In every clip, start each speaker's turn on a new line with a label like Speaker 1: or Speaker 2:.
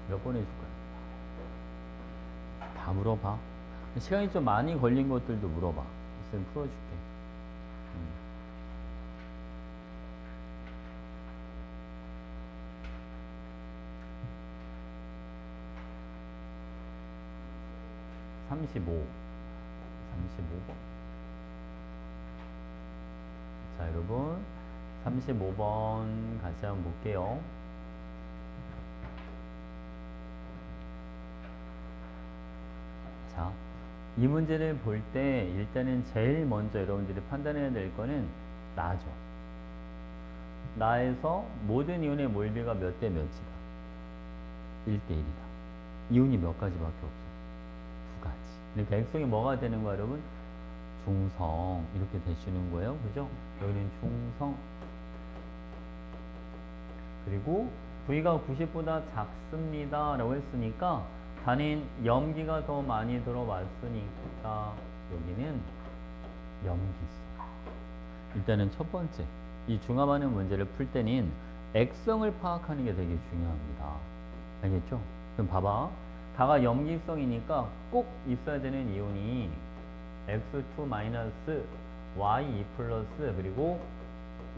Speaker 1: 몇 번 해줄 거야? 다 물어봐. 시간이 좀 많이 걸린 것들도 물어봐. 쌤 풀어줄게. 35. 35번. 자, 여러분. 35번 같이 한번 볼게요. 자, 이 문제를 볼 때 일단은 제일 먼저 여러분들이 판단해야 될 거는 나죠. 나에서 모든 이온의 몰비가 몇 대 몇이다? 1대 1이다. 이온이 몇 가지밖에 없어? 두 가지. 그러니까 액성이 뭐가 되는 거야, 여러분? 중성. 이렇게 되시는 거예요. 그죠? 여기는 중성. 그리고 V가 90보다 작습니다. 라고 했으니까 단인 염기가 더 많이 들어왔으니까 여기는 염기성. 일단은 첫 번째, 이 중합하는 문제를 풀 때는 액성을 파악하는 게 되게 중요합니다. 알겠죠? 그럼 봐봐. 다가 염기성이니까 꼭 있어야 되는 이온이 X2- Y2 플러스 그리고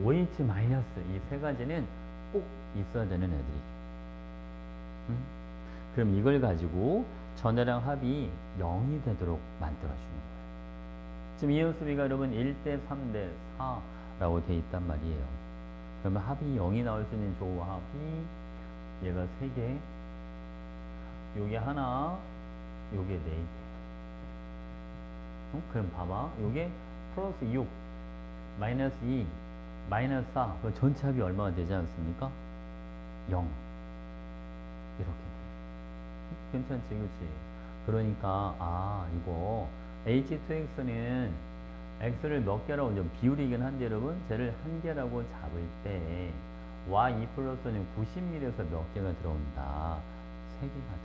Speaker 1: OH 마이너스 이 세 가지는 꼭 있어야 되는 애들이죠. 그럼 이걸 가지고 전해랑 합이 0이 되도록 만들어주는 거예요. 지금 이온 수비가 여러분 1대 3대 4라고 돼 있단 말이에요. 그러면 합이 0이 나올 수 있는 조합이 얘가 3개, 요게 하나, 요게 4개. 그럼 봐봐. 요게 플러스 6, 마이너스 2, 마이너스 4. 그럼 전체 합이 얼마가 되지 않습니까? 0. 이렇게. 괜찮지, 그치? 그러니까, 이거 H2X는 X를 몇 개라고 좀 비율이긴 한데, 여러분, 쟤를 한 개라고 잡을 때, Y2 플러스는 90mm에서 몇 개가 들어온다? 3개가 들어온다.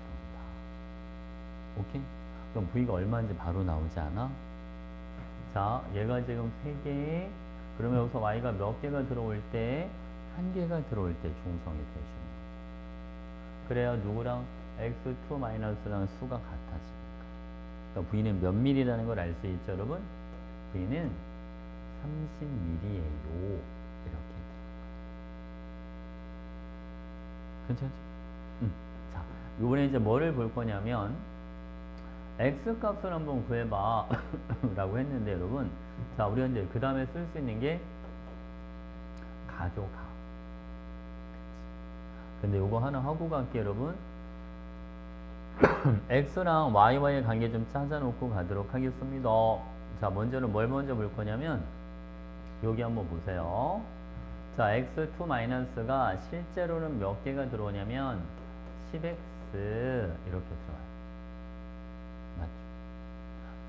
Speaker 1: 오케이? 그럼 V가 얼마인지 바로 나오지 않아? 자, 얘가 지금 3개, 그러면 여기서 Y가 몇 개가 들어올 때, 1개가 들어올 때 중성이 되시는 거예요. 그래야 누구랑 X2-랑 수가 같아지니까. 그러니까 V는 몇 mm라는 걸 알 수 있죠, 여러분? V는 30mm예요. 이렇게. 괜찮죠? 자, 요번에 이제 뭐를 볼 거냐면, X 값을 한번 구해봐. 라고 했는데, 여러분. 자, 우리가 이제 그 다음에 쓸 수 있는 게, 가져가. 근데 요거 하나 하고 갈게요, 여러분. X랑 Y와의 관계 좀 찾아놓고 가도록 하겠습니다. 자, 먼저는 뭘 먼저 볼 거냐면, 여기 한번 보세요. 자, X2-가 실제로는 몇 개가 들어오냐면, 10X 이렇게 들어와요. 맞죠?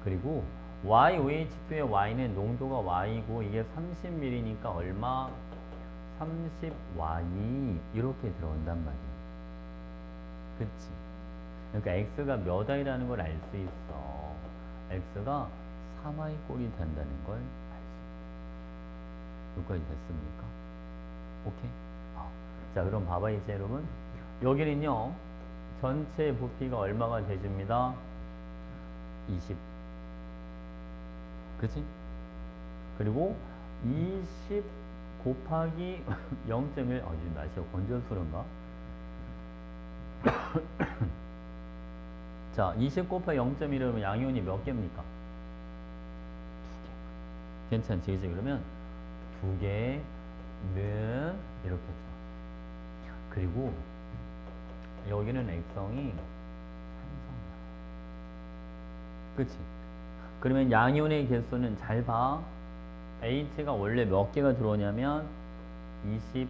Speaker 1: 그리고 YOH2의 Y는 농도가 Y고, 이게 30mm니까 얼마? 30Y 이렇게 들어온단 말이에요. 그치? 그러니까 X가 몇 I라는 걸 알 수 있어. X가 3I 꼴이 된다는 걸 알 수 있어. 여기까지 됐습니까? 오케이? 자, 그럼 봐봐, 이제 여러분. 여기는요, 전체 부피가 얼마가 되줍니다? 20. 그치? 그리고 20 곱하기 0.1, 지금 날씨가 건조해서 그런가? 자, 20 곱하기 0.1이면 양이온이 몇 개입니까? 2개. 괜찮지, 그치? 그러면 2개는 이렇게 들어. 그리고 여기는 액성이 3성이야. 그치? 그러면 양이온의 개수는 잘 봐. H가 원래 몇 개가 들어오냐면 20X개가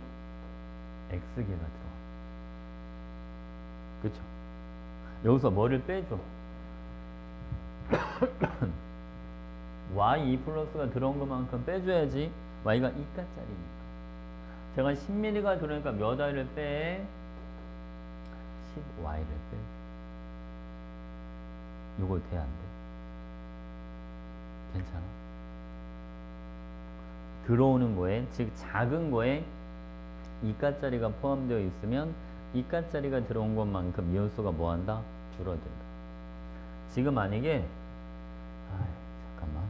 Speaker 1: 들어와. 그쵸? 여기서 뭐를 빼줘? Y2 플러스가 들어온 것만큼 빼줘야지. Y가 2가짜리니까. 제가 10mm가 들어오니까 몇 Y를 빼? 10Y를 빼. 이거 돼, 안 돼? 괜찮아? 들어오는 거에, 즉 작은 거에 2가짜리가 포함되어 있으면 이가짜리가 들어온 것만큼 이온수가 뭐한다? 줄어든다. 지금 만약에 잠깐만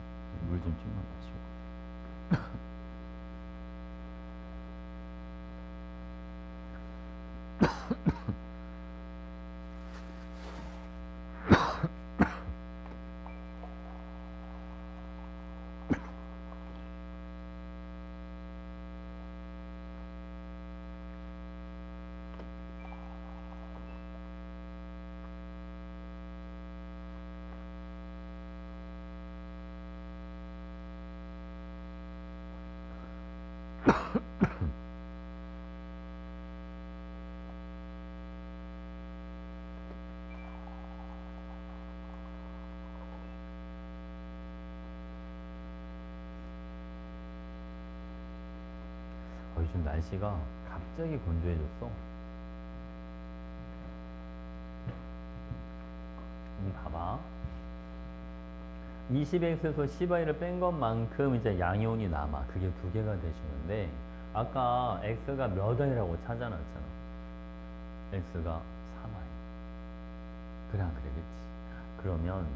Speaker 1: 물 좀 좀만 마시고 요즘 날씨가 갑자기 건조해졌어. 봐봐. 20x에서 10i를 뺀 것만큼 이제 양이온이 남아. 그게 두 개가 되시는데 아까 x가 몇 i라고 찾아놨잖아. x가 3i. 그래 안 그래겠지. 그러면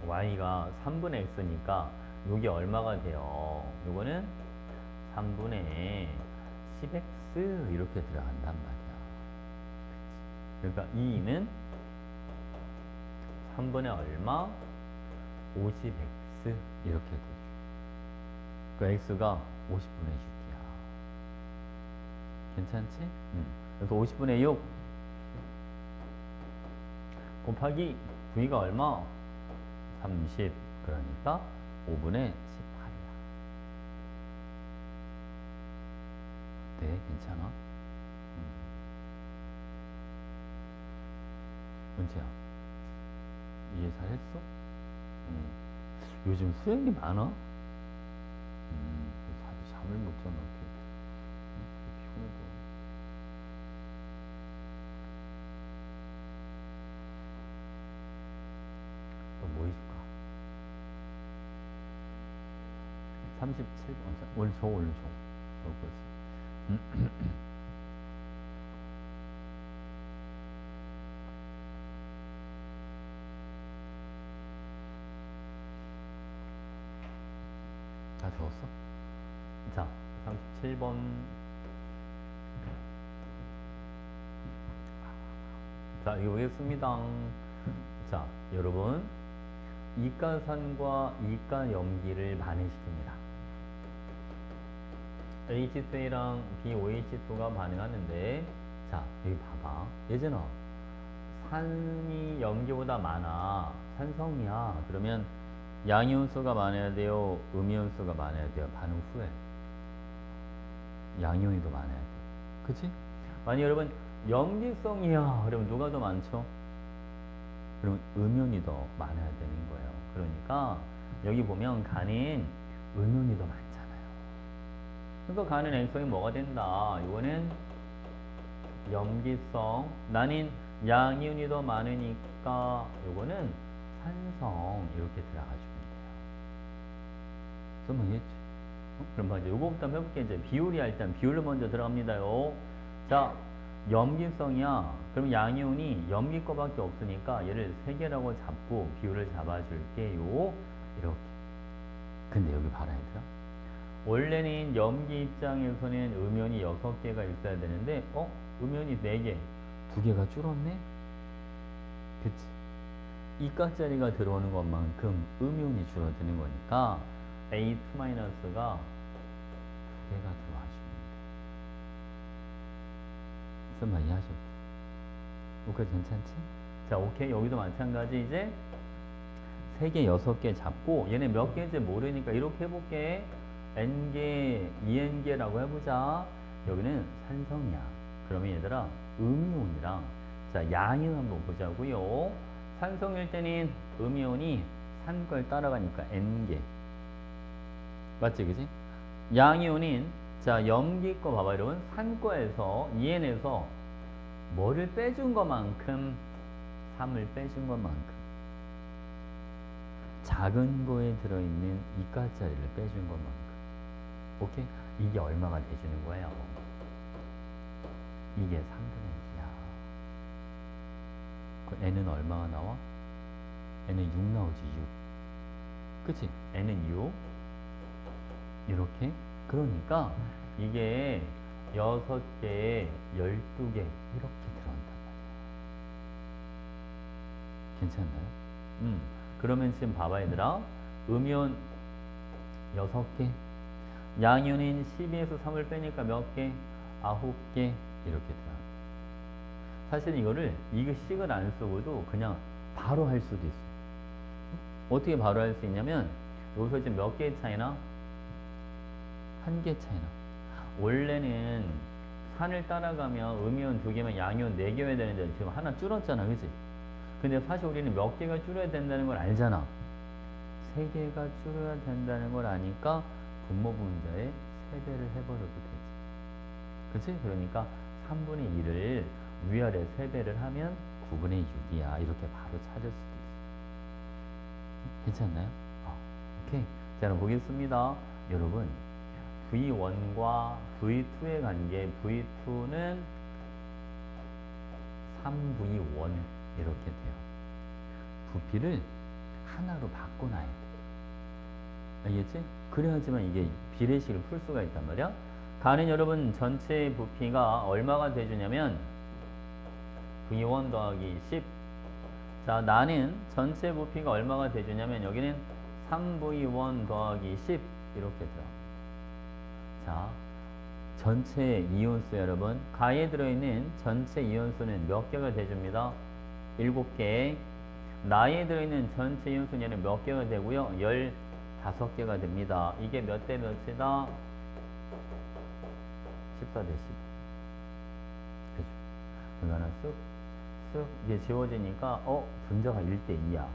Speaker 1: y가 3분의 x니까 요게 얼마가 돼요? 요거는 3분의 10x 이렇게 들어간단 말이야. 그치? 그러니까 2는 3분의 얼마? 50x 이렇게 되죠. 그 x가 50분의 6이야. 괜찮지? 그래서 50분의 6 곱하기 v가 얼마? 30. 그러니까 5분의 18이야. 네, 괜찮아? 은채야, 이해 잘했어? 요즘 수행이 많아? 잠을 못 자나? 피곤해도. 또 뭐 해줄까? 37번. 오늘 줘. 좋을 거지. 다 적었어? 자, 37번. 자, 이거 보겠습니다. 자, 여러분. 이가산과 이가염기를 반응시킵니다. H2A랑 BOH2가 반응하는데, 자, 여기 봐봐. 예전아, 산이 염기보다 많아. 산성이야. 그러면 양이온수가 많아야 돼요? 음이온수가 많아야 돼요? 반응 후에. 양이온이 더 많아야 돼요. 그치? 만약 여러분, 염기성이야. 그러면 누가 더 많죠? 그러면 음이온이 더 많아야 되는 거예요. 그러니까, 여기 보면 간은 음이온이 더 많잖아요. 그러니까 간은 N성이 뭐가 된다? 이거는 염기성. 나는 양이온이 더 많으니까, 이거는 산성. 이렇게 들어가주면 돼요. 설명했지? 그럼 이제 요거부터 한번 해볼게. 이제 비율이 일단 비율로 먼저 들어갑니다요. 자, 염기성이야. 그럼 양이온이 염기 거밖에 없으니까 얘를 3개라고 잡고 비율을 잡아줄게요. 이렇게. 근데 여기 봐라 얘들아. 원래는 염기 입장에서는 음이온이 6개가 있어야 되는데 음이온이 4개. 2개가 줄었네? 그치? 이가짜리가 들어오는 것만큼 음이온이 줄어드는 거니까 A2-가 2개가 들어와줍니다. 설마 이해하셨죠? 여기까지 괜찮지? 자, 오케이. 여기도 마찬가지. 이제 3개, 6개 잡고 얘네 몇 개인지 모르니까 이렇게 해볼게. N개, 2N개라고 해보자. 여기는 산성이야. 그러면 얘들아, 음이온이랑 자, 양이온 한번 보자고요. 산성일 때는 음이온이 산 걸 따라가니까 N개. 맞지, 그지? 양이온인, 자, 염기 거 봐봐, 여러분. 산 거에서, EN에서 뭐를 빼준 것만큼, 3을 빼준 것만큼. 작은 거에 들어있는 이가짜리를 빼준 것만큼. 오케이? 이게 얼마가 돼주는 거예요? 이게 3분의 1. 그 n은 얼마가 나와? n은 6 나오지, 6. 그치? n은 6. 이렇게. 그러니까 이게 6개, 12개 이렇게 들어간단 말이야. 괜찮나요? 그러면 지금 봐봐 얘들아. 음이온 6개, 양이온인 12에서 3을 빼니까 몇 개? 9개 이렇게 들어가. 사실 이거를 이거 식을 안 쓰고도 그냥 바로 할 수도 있어. 어떻게 바로 할 수 있냐면 여기서 지금 몇 개의 차이나? 1개 차이나. 원래는 산을 따라가면 음이온 2개면 양이온 4개여야 되는데 지금 하나 줄었잖아, 그치? 근데 사실 우리는 몇 개가 줄여야 된다는 걸 알잖아. 3개가 줄여야 된다는 걸 아니까 분모 분자에 3배를 해버려도 되지. 그치? 그러니까 3분의 2를 위아래 3배를 하면 9분의 6이야. 이렇게 바로 찾을 수도 있어. 괜찮나요? 오케이. 자, 그럼 보겠습니다. 여러분, V1과 V2의 관계, V2는 3V1 이렇게 돼요. 부피를 하나로 바꿔놔야 돼. 알겠지? 그래야지만 이게 비례식을 풀 수가 있단 말이야. 가는 여러분 전체 부피가 얼마가 돼주냐면 V1 더하기 10. 자, 나는 전체 부피가 얼마가 돼주냐면 여기는 3V1 더하기 10 이렇게 들어. 자, 전체 이온수 여러분, 가에 들어있는 전체 이온수는 몇 개가 돼줍니다? 7개. 나에 들어있는 전체 이온수는 몇 개가 되고요? 15개가 됩니다. 이게 몇 대 몇이다? 14대 10. 그죠? 그러면 쓱 이게 지워지니까 분자가 1대 2야.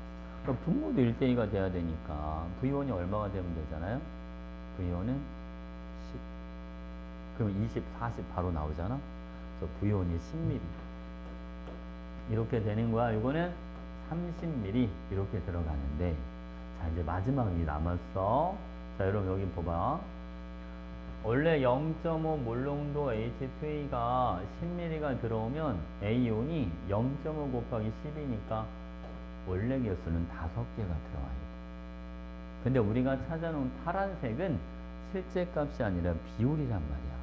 Speaker 1: 그럼 분모도 1대 2가 돼야 되니까 V1이 얼마가 되면 되잖아요? V1은 10. 그럼 20, 40 바로 나오잖아? 그래서 V1이 10ml. 이렇게 되는 거야. 이거는 30ml 이렇게 들어가는데, 자, 이제 마지막이 남았어. 자, 여러분 여기 봐봐. 원래 0.5 몰농도 H2A가 10ml가 들어오면 A온이 0.5 곱하기 10이니까 원래 개수는 5개가 들어와야 돼. 근데 우리가 찾아놓은 파란색은 실제 값이 아니라 비율이란 말이야.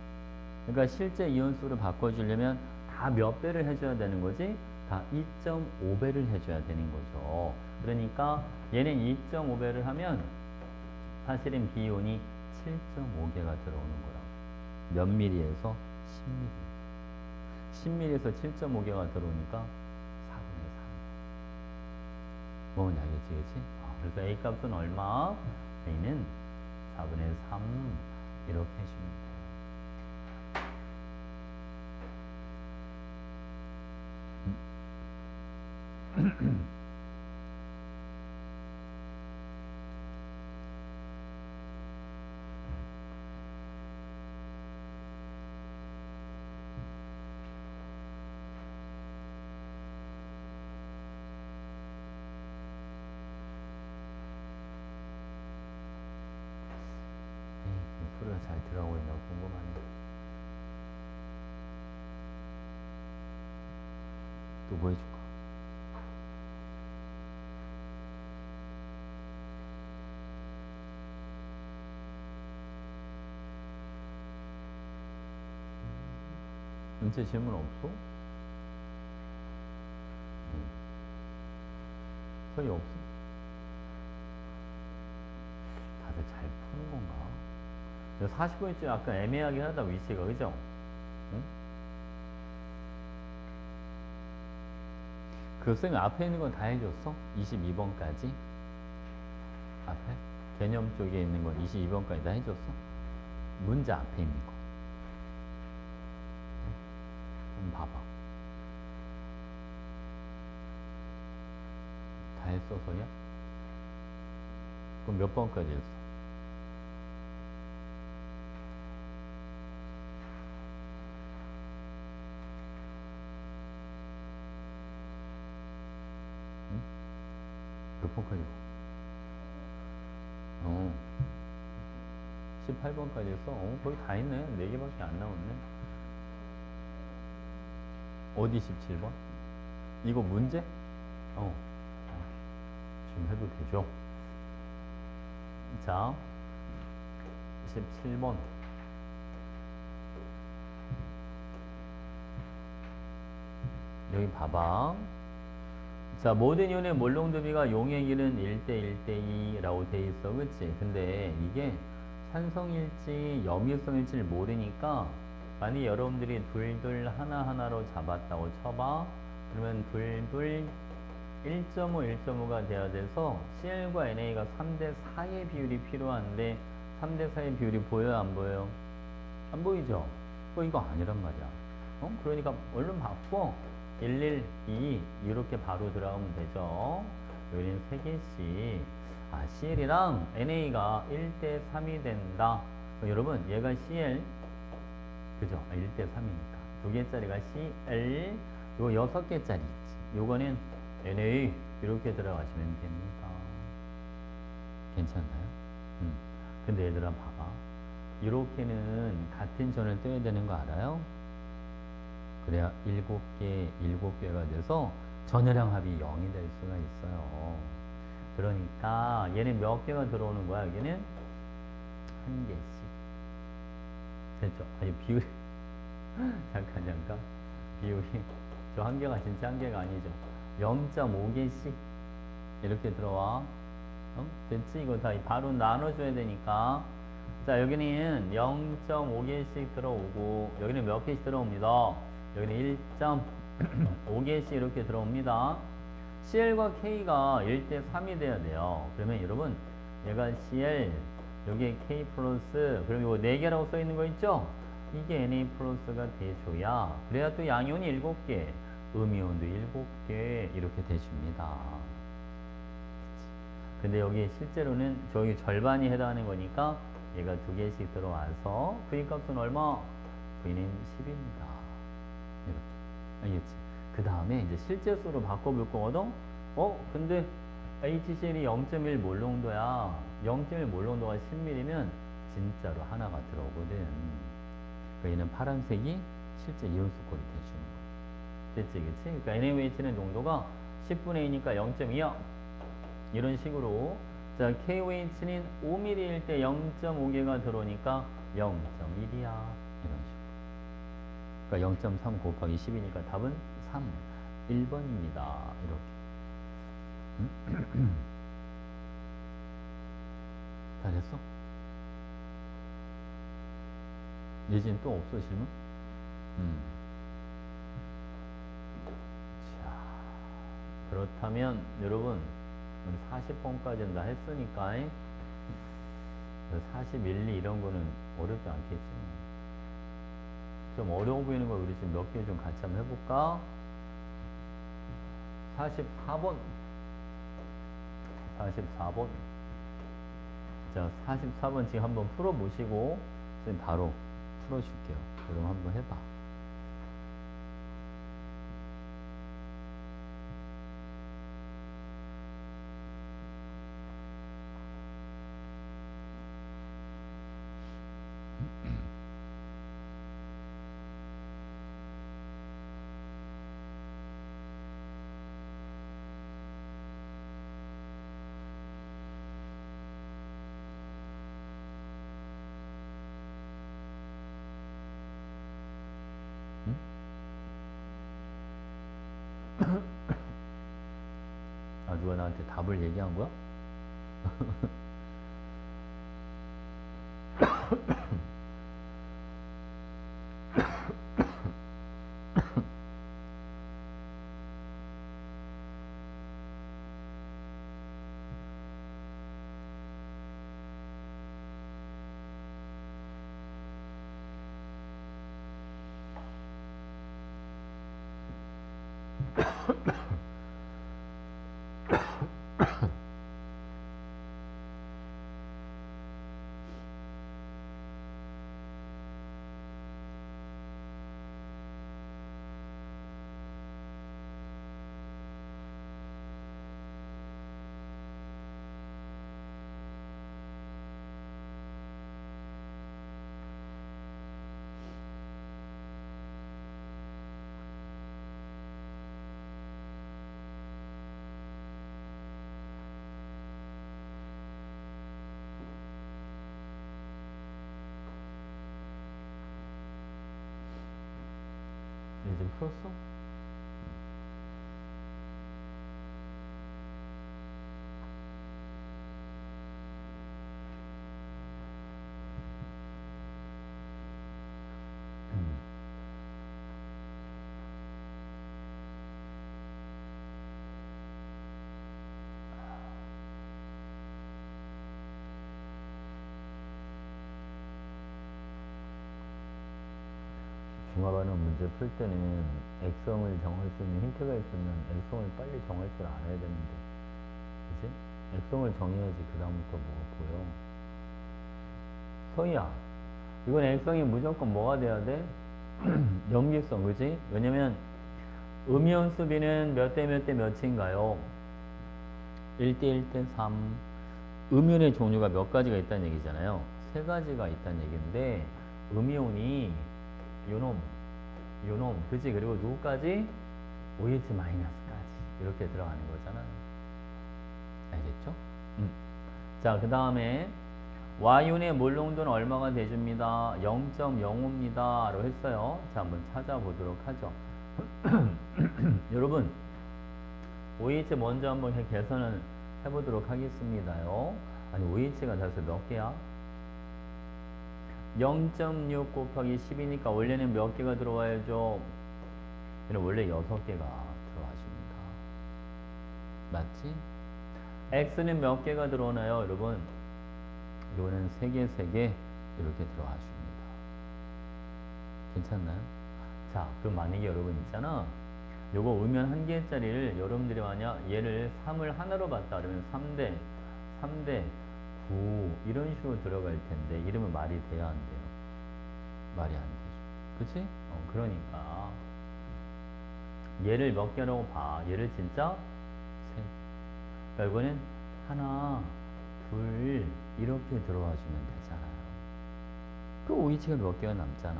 Speaker 1: 그러니까 실제 이온수를 바꿔주려면 다 몇 배를 해줘야 되는 거지? 다 2.5배를 해줘야 되는 거죠. 그러니까 얘는 2.5배를 하면 사실은 비온이 7.5개가 들어오는 거라고. 몇 밀리에서 10밀리. 10밀리에서 7.5개가 들어오니까 4분의 3. 뭔지 알겠지, 그치? 그래서 A 값은 얼마? A는 4분의 3 이렇게 해주면 돼요. 소리가 잘 들어가고 있나 궁금하네. 또 뭐 해줄까? 전체 질문 없어? 소리 없어? 다들 잘 푸는 건가? 45일째 약간 애매하긴 하다, 위치가. 그죠? 응? 그 쌤이 앞에 있는 건 다 해줬어? 22번까지? 앞에? 개념 쪽에 있는 건 22번까지 다 해줬어? 문제 앞에 있는 거. 한번 봐봐. 다 했어, 소리야? 그럼 몇 번까지 했어? 몇 번까지? 18번까지 했어? 거의 다 했네. 4개밖에 안 나왔네. 어디 17번? 이거 문제? 어, 좀 해도 되죠. 자, 17번. 여기 봐봐. 자, 모든 이온의 몰롱도비가 용의 길은 1대 1대2라고 돼 있어. 그치? 근데 이게 산성일지 염유성일지를 모르니까 만약에 여러분들이 둘둘 하나하나로 잡았다고 쳐봐. 그러면 둘둘 1.5, 1.5가 돼야 돼서 CL과 NA가 3대 4의 비율이 필요한데 3대 4의 비율이 보여요? 안 보여요? 안 보이죠? 이거 아니란 말이야. 그러니까 얼른 바꿔. 1, 2 이렇게 바로 들어가면 되죠. 여기는 3개씩. CL이랑 NA가 1대 3이 된다. 여러분 얘가 CL 그죠? 1대 3이니까 2개짜리가 CL 요거 6개짜리 있지. 요거는 NA 이렇게 들어가시면 됩니다. 괜찮나요? 근데 얘들아 봐봐. 이렇게는 같은 전을 떼야 되는 거 알아요? 그래야 7개가 돼서 전해량 합이 0이 될 수가 있어요. 그러니까 얘는 몇 개가 들어오는 거야? 여기는 1개씩. 됐죠? 아니 비율이 잠깐 비율이 저 1개가 진짜 1개가 아니죠. 0.5개씩 이렇게 들어와. 됐지? 이거 다 바로 나눠줘야 되니까. 자, 여기는 0.5개씩 들어오고 여기는 몇 개씩 들어옵니다. 여기는 1.5개씩 이렇게 들어옵니다. CL과 K가 1대 3이 돼야 돼요. 그러면 여러분 얘가 CL 여기에 K 플러스 그럼 이거 4개라고 써 있는 거 있죠? 이게 Na 플러스가 돼줘야 그래야 또 양이온이 7개 음이온도 7개 이렇게 돼줍니다. 근데 여기 실제로는 저기 절반이 해당하는 거니까 얘가 2개씩 들어와서 V 값은 얼마? V는 10입니다. 이렇게. 알겠지? 그 다음에 이제 실제 수로 바꿔볼 거거든? 근데 HCl이 0.1 몰롱도야. 0.1 몰롱도가 10ml면 진짜로 하나가 들어오거든. 얘는 파란색이 실제 이온수 꼴이 돼주는 거야. 됐지? 그치? 그러니까 NaOH는 농도가 10분의 2니까 0.2야. 이런 식으로. 자, KOH는 5ml일 때 0.5개가 들어오니까 0.1이야. 이런 식으로. 그러니까 0.3 곱하기 10이니까 답은 3. 1번입니다. 이렇게. 다 됐어? 예진 또 없어, 질문? 자, 그렇다면 여러분 40번까지는 다 했으니까 41리 이런 거는 어렵지 않겠지. 좀 어려워 보이는 거 우리 지금 몇 개 좀 같이 한번 해볼까? 44번. 44번. 자, 44번 지금 한번 풀어보시고 선생님 바로 풀어줄게요. 그럼 한번 해봐. 누가 나한테 답을 얘기한 거야? 풀었어? 중화반응 문제 풀 때는 액성을 정할 수 있는 힌트가 있으면 액성을 빨리 정할 줄 알아야 되는데, 그치? 액성을 정해야지 그 다음부터 뭐가 보여. 서희야, 이건 액성이 무조건 뭐가 돼야 돼? 염기성, 그치? 왜냐면 음이온 수비는 몇 대 몇 대 몇인가요? 1대 1대 3. 음이온의 종류가 몇 가지가 있다는 얘기잖아요. 세 가지가 있다는 얘기인데, 음이온이 요놈, 그치? 그리고 누구까지? OH 마이너스까지 이렇게 들어가는 거잖아요. 알겠죠? 자, 그 다음에 Y온의 몰농도는 얼마가 돼줍니다. 0.05입니다. 라고 했어요. 자, 한번 찾아보도록 하죠. 여러분, OH 먼저 한번 계산을 해보도록 하겠습니다요. 아니, OH가 다섯 몇 개야? 0.6 곱하기 10이니까 원래는 몇 개가 들어와야죠? 원래 6개가 들어와줍니다. 맞지? X는 몇 개가 들어오나요, 여러분? 이거는 3개 이렇게 들어와줍니다. 괜찮나요? 자, 그럼 만약에 여러분 있잖아. 요거 음연 1개짜리를 여러분들이 만약 얘를 3을 하나로 봤다 그러면 3대 9 이런 식으로 들어갈 텐데 이러면 말이 돼야 안 돼요? 말이 안 되죠. 그치? 그러니까 얘를 몇 개라고 봐? 얘를 진짜 셋. 그러니까 이거는 하나, 둘 이렇게 들어와 주면 되잖아요. 그 OH가 몇 개가 남잖아.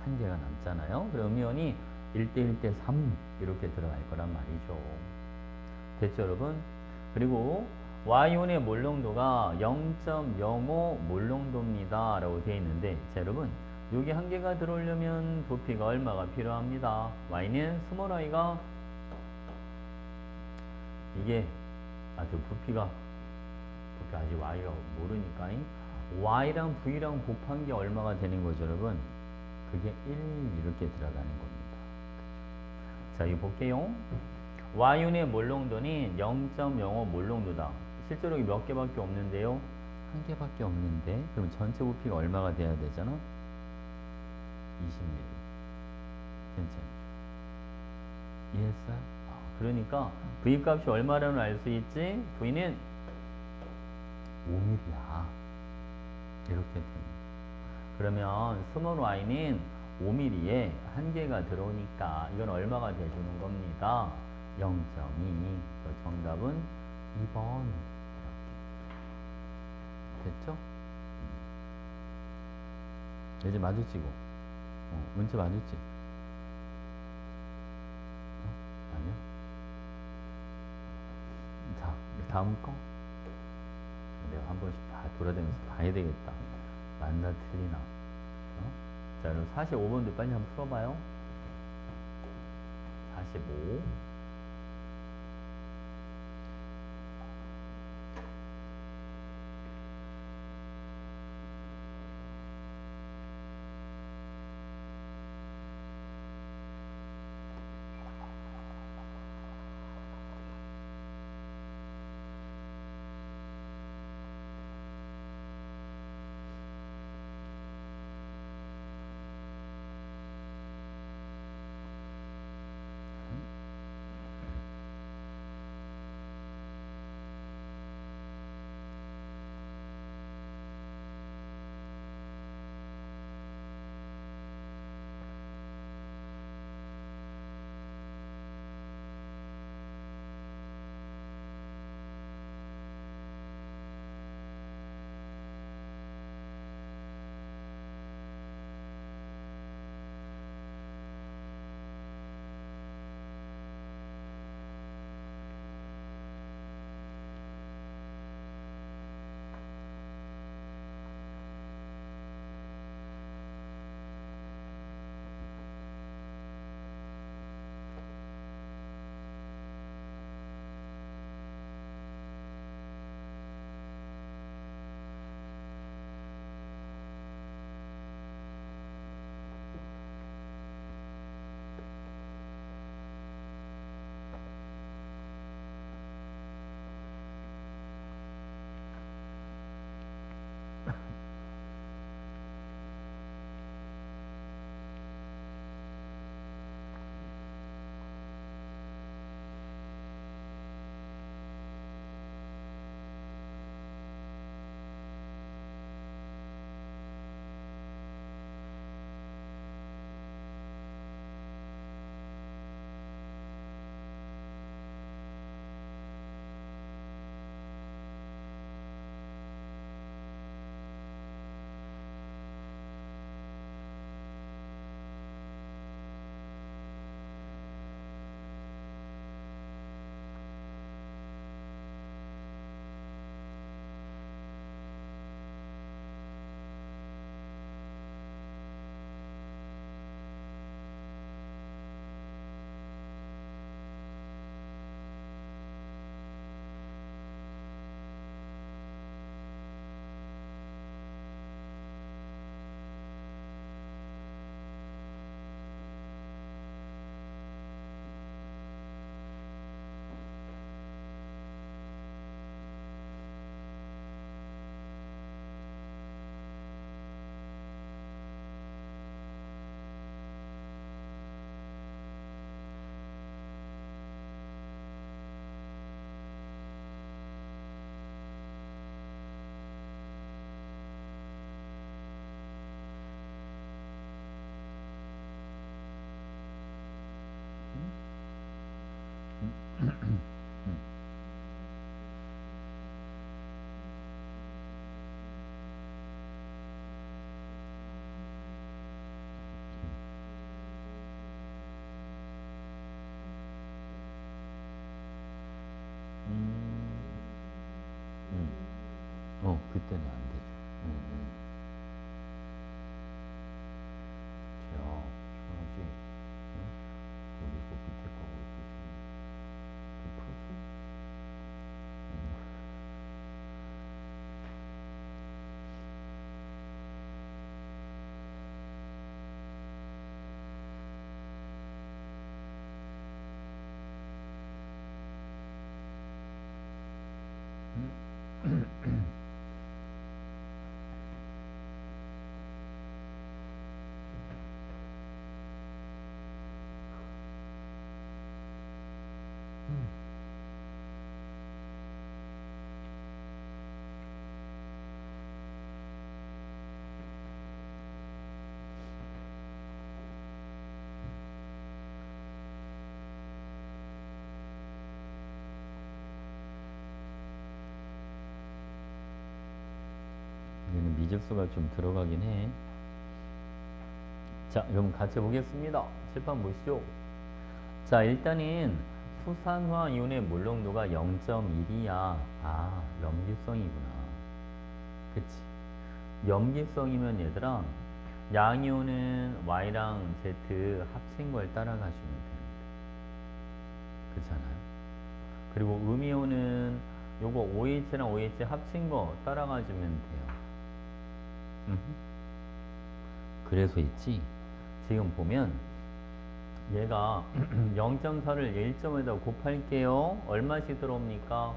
Speaker 1: 한 개가 남잖아요. 그럼 음이온이 1대 1대 3 이렇게 들어갈 거란 말이죠. 됐죠, 여러분? 그리고 Y온의 몰농도가 0.05 몰농도입니다. 라고 되어 있는데, 자, 여러분, 여기 한 개가 들어오려면 부피가 얼마가 필요합니다. Y는 스몰 y가 이게 부피가 아직 Y가 모르니까 Y랑 V랑 곱한 게 얼마가 되는 거죠, 여러분? 그게 1 이렇게 들어가는 겁니다. 자, 이거 볼게요. Y온의 몰농도는 0.05 몰농도다. 실제로 몇 개밖에 없는데요? 한 개밖에 없는데, 그럼 전체 부피가 얼마가 돼야 되잖아? 20ml. 괜찮죠? 이해했어요? 그러니까 V 값이 얼마라는 알 수 있지? V는 5mm야. 이렇게 됩니다. 그러면 스몰 y는 5mm에 한 개가 들어오니까 이건 얼마가 돼주는 겁니다. 0.2. 정답은 2번. 됐죠? 이제 마주치고. 문제 마주치. 아니요? 자, 다음 거. 내가 한 번씩 다 돌아다니면서 봐야 되겠다. 맞나 틀리나. 자, 그럼 45번도 빨리 한번 풀어봐요. 45. 그때는 안 되죠. 자, 저지. 그리고 밑에 거고 그 풀지? 여기는 미적수가 좀 들어가긴 해. 자, 그럼 같이 보겠습니다. 칠판 보시죠. 자, 일단은 수산화이온의 몰록도가 0.1이야. 아, 염기성이구나. 그치? 염기성이면 얘들아, 양이온은 Y랑 Z 합친 걸 따라가시면 됩니다. 그렇잖아요? 그리고 음이온은 요거 OH랑 OH 합친 거 따라가시면 돼요. 그래서 있지. 지금 보면 얘가 0.4를 1점에다 곱할게요. 얼마씩 들어옵니까?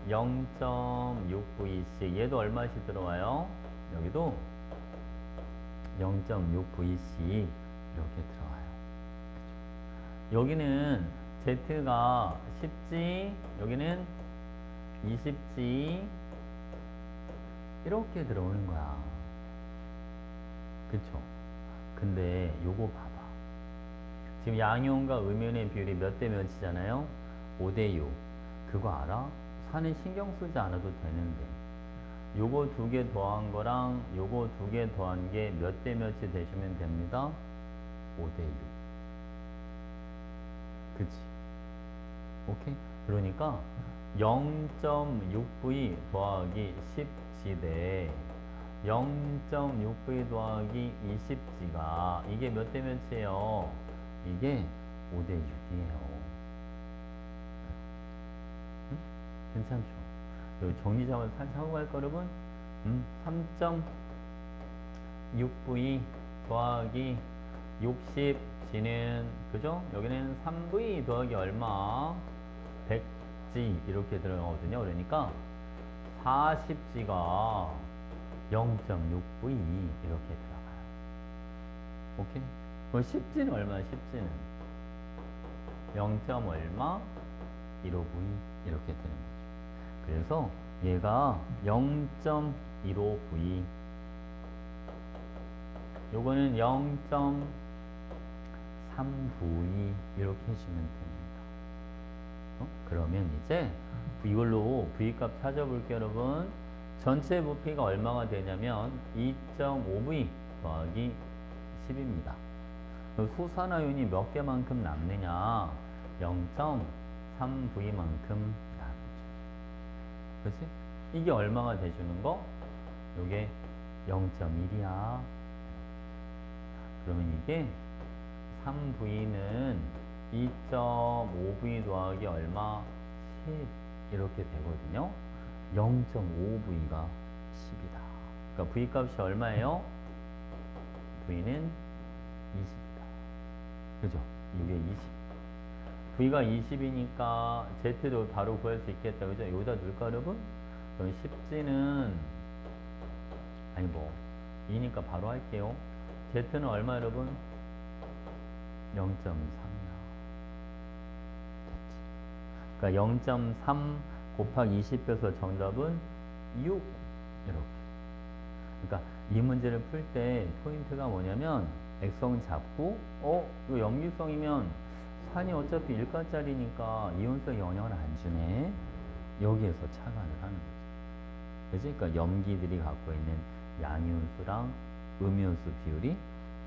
Speaker 1: 0.6V씩. 얘도 얼마씩 들어와요? 여기도 0.6V씩 이렇게 들어와요. 그쵸? 여기는 Z가 10G, 여기는 20G 이렇게 들어오는 거야. 그쵸? 근데 요거 봐봐. 지금 양이온과 음이온의 비율이 몇 대 몇이잖아요? 5대 6. 그거 알아? 산은 신경 쓰지 않아도 되는데 요거 두 개 더한 거랑 요거 두 개 더한 게 몇 대 몇이 되시면 됩니다. 5대 6. 그치? 오케이? 그러니까 0.6V 더하기 10G 대 0.6V 더하기 20G가 이게 몇 대 몇이에요? 이게 5대 6이에요. 응? 괜찮죠? 여기 정리작을 살짝 하고 갈까, 여러분? 3.6V 더하기 60G는, 그죠? 여기는 3V 더하기 얼마? 100G 이렇게 들어가거든요. 그러니까 40G가 0.6V 이렇게 들어가요. 오케이? 그럼 10G는 얼마야? 10G는 0. 얼마? 15V 이렇게 되는 거죠. 그래서 얘가 0.15V, 요거는 0.3V 이렇게 해주면 됩니다. 그러면 이제 이걸로 V값 찾아볼게요, 여러분. 전체 부피가 얼마가 되냐면 2.5V 더하기 10입니다. 수산화이온이 몇 개만큼 남느냐? 0.3V만큼 남죠. 그치? 이게 얼마가 돼주는 거? 요게 0.1이야. 그러면 이게 3V는 2.5V 더하기 얼마? 10 이렇게 되거든요. 0.5V가 10이다. 그러니까 V값이 얼마예요? V는 20이다. 그죠? 이게 20. V가 20이니까 Z도 바로 구할 수 있겠다. 그죠? 여기다 넣을까, 여러분? 그럼 10G는, 아니 뭐 2니까 바로 할게요. Z는 얼마, 여러분? 0.3이야. 됐지? 그러니까 0.3 곱하기 20 빼서 정답은 6 이렇게. 그러니까 이 문제를 풀 때 포인트가 뭐냐면 액성 잡고 이거 염기성이면 산이 어차피 1가짜리니까 이온성 영향을 안 주네. 여기에서 차관을 하는 거죠. 그치? 그러니까 염기들이 갖고 있는 양이온수랑 음이온수 비율이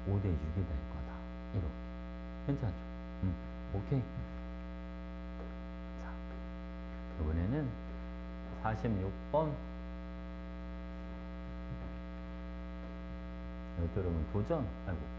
Speaker 1: 5대 6이 될 거다. 이렇게. 괜찮죠? 오케이. 자, 이번에는 46번. 여러분 도전. 아이고.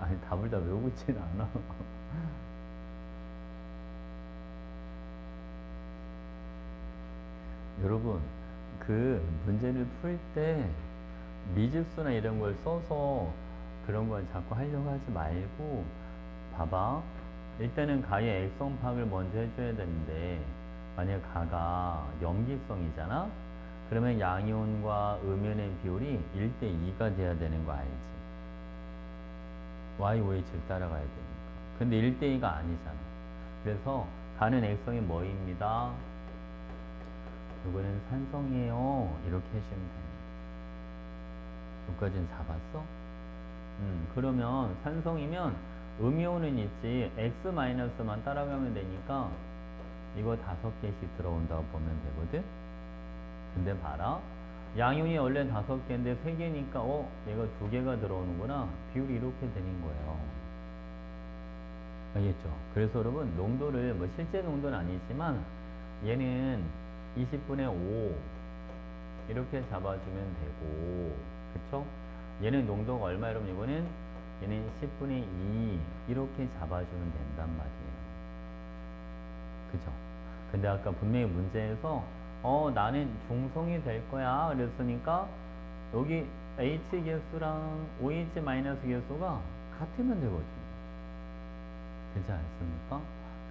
Speaker 1: 아니 답을 다 외우고 있지는 않아. 여러분 그 문제를 풀 때 미집수나 이런 걸 써서 그런 걸 자꾸 하려고 하지 말고 봐봐. 일단은 가의 액성 파악을 먼저 해줘야 되는데 만약 가가 염기성이잖아? 그러면 양이온과 음이온의 비율이 1대2가 돼야 되는 거 알지? YOH를 따라가야 되니까. 근데 1대2가 아니잖아. 그래서 가는 액성이 뭐입니다? 이거는 산성이에요. 이렇게 해주면 됩니다. 여기까지는 잡았어? 그러면 산성이면 음이온은 있지 X-만 따라가면 되니까 이거 5개씩 들어온다고 보면 되거든? 근데 봐라. 양이온이 원래 5개인데 3개니까 얘가 2개가 들어오는구나. 비율이 이렇게 되는 거예요. 알겠죠? 그래서 여러분 농도를 뭐 실제 농도는 아니지만 얘는 20분의 5 이렇게 잡아주면 되고, 그쵸? 얘는 농도가 얼마? 여러분 이거는 얘는 10분의 2 이렇게 잡아주면 된단 말이에요. 그죠? 근데 아까 분명히 문제에서 나는 중성이 될 거야 그랬으니까 여기 H 개수랑 OH 마이너스 개수가 같으면 되거든요. 되지 않습니까?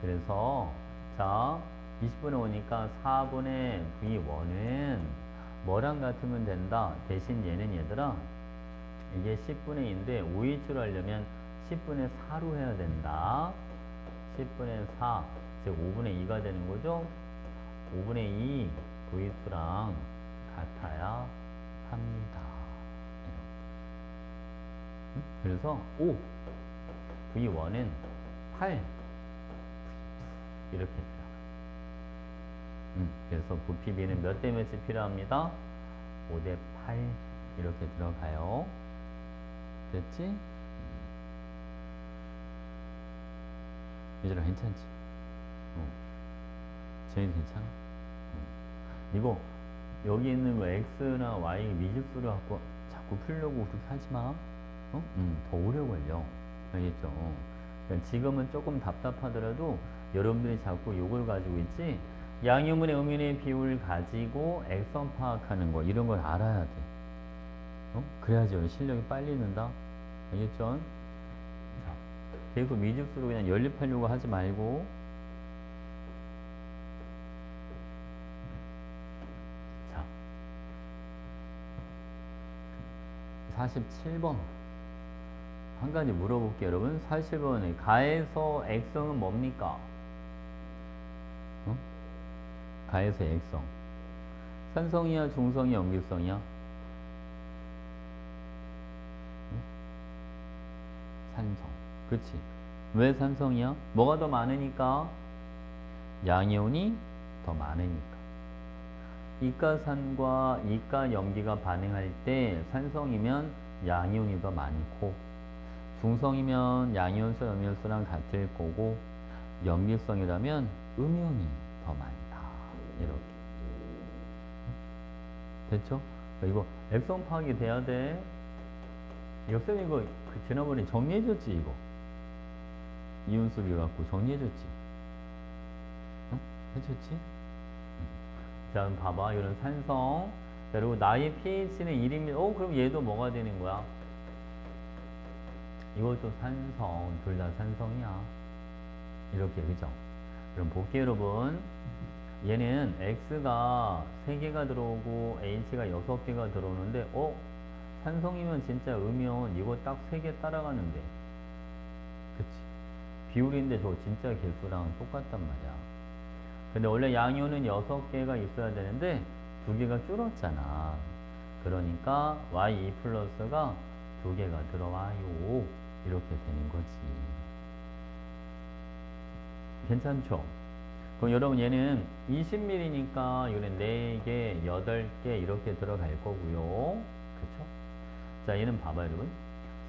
Speaker 1: 그래서 자 20분의 5니까 4분의 V1은 뭐랑 같으면 된다? 대신 얘는 얘들아 이게 10분의 2인데 OH로 하려면 10분의 4로 해야 된다. 10분의 4 즉 5분의 2가 되는 거죠. 5분의 2 V2랑 같아야 합니다. 그래서 5 V1은 8 이렇게 들어가요. 그래서 부피비는 몇 대 몇이 필요합니다? 5대 8 이렇게 들어가요. 됐지? 얘들아 괜찮지? 정리 괜찮아? 이거 여기 있는 거 x나 y 미집수를 갖고 자꾸 풀려고 그렇게 하지 마. 어? 더 오래 걸려. 알겠죠? 그러니까 지금은 조금 답답하더라도 여러분들이 자꾸 요걸 가지고 있지. 양유문의 음윤의 비율 가지고 액선 파악하는 거 이런 걸 알아야 돼. 그래야지 실력이 빨리 는다. 알겠죠? 자, 계속 미집수로 그냥 연립하려고 하지 말고. 자, 47번. 한 가지 물어볼게요, 여러분. 40번에 가에서 액성은 뭡니까? 가에서 액성. 산성이야, 중성이야, 염기성이야? 산성. 그치? 왜 산성이야? 뭐가 더 많으니까? 양이온이 더 많으니까. 이가산과 이가염기가 반응할 때 산성이면 양이온이 더 많고, 중성이면 양이온수, 염이온수랑 같을 거고, 염기성이라면 음이온이 더 많다. 이렇게. 됐죠? 이거 액성 파악이 돼야 돼. 이거 쌤 이거 지난번에 정리해줬지 이거. 이온수비 갖고 정리해줬지. 응? 해줬지? 자, 그럼 봐봐. 이런 산성. 자, 그리고 나의 pH는 1입니다. 그럼 얘도 뭐가 되는 거야? 이것도 산성. 둘 다 산성이야. 이렇게, 그죠? 그럼 볼게요, 여러분. 얘는 X가 3개가 들어오고 H가 6개가 들어오는데, 산성이면 진짜 음이온 이거 딱 3개 따라가는데. 그치? 비율인데 저 진짜 개수랑 똑같단 말이야. 근데 원래 양이온은 6개가 있어야 되는데 2개가 줄었잖아. 그러니까 Y2 플러스가 2개가 들어와요. 이렇게 되는 거지. 괜찮죠? 그럼 여러분 얘는 20ml니까 이거는 4개, 8개 이렇게 들어갈 거고요. 그쵸? 자, 얘는 봐봐요, 여러분.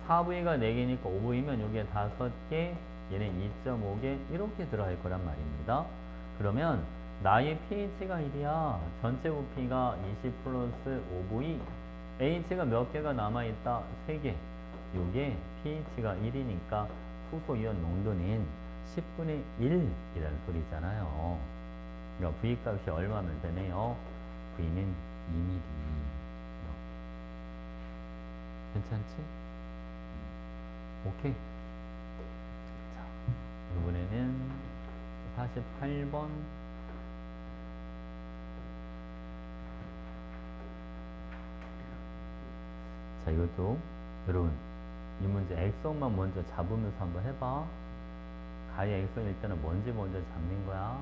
Speaker 1: 4V가 4개니까 5V면 여기에 5개, 얘는 2.5개 이렇게 들어갈 거란 말입니다. 그러면 나의 pH가 1이야. 전체 부피가 20 플러스 5V. H가 몇 개가 남아있다? 3개. 요게 pH가 1이니까 수소이온 농도는 10분의 1이라는 소리잖아요. 그러니까 V 값이 얼마면 되네요? V는 2ml. 괜찮지? 오케이. 자, 이번에는 48번. 자, 이것도 여러분 이 문제 액성만 먼저 잡으면서 한번 해봐. 가의 액성일 때는 뭔지 먼저 잡는 거야.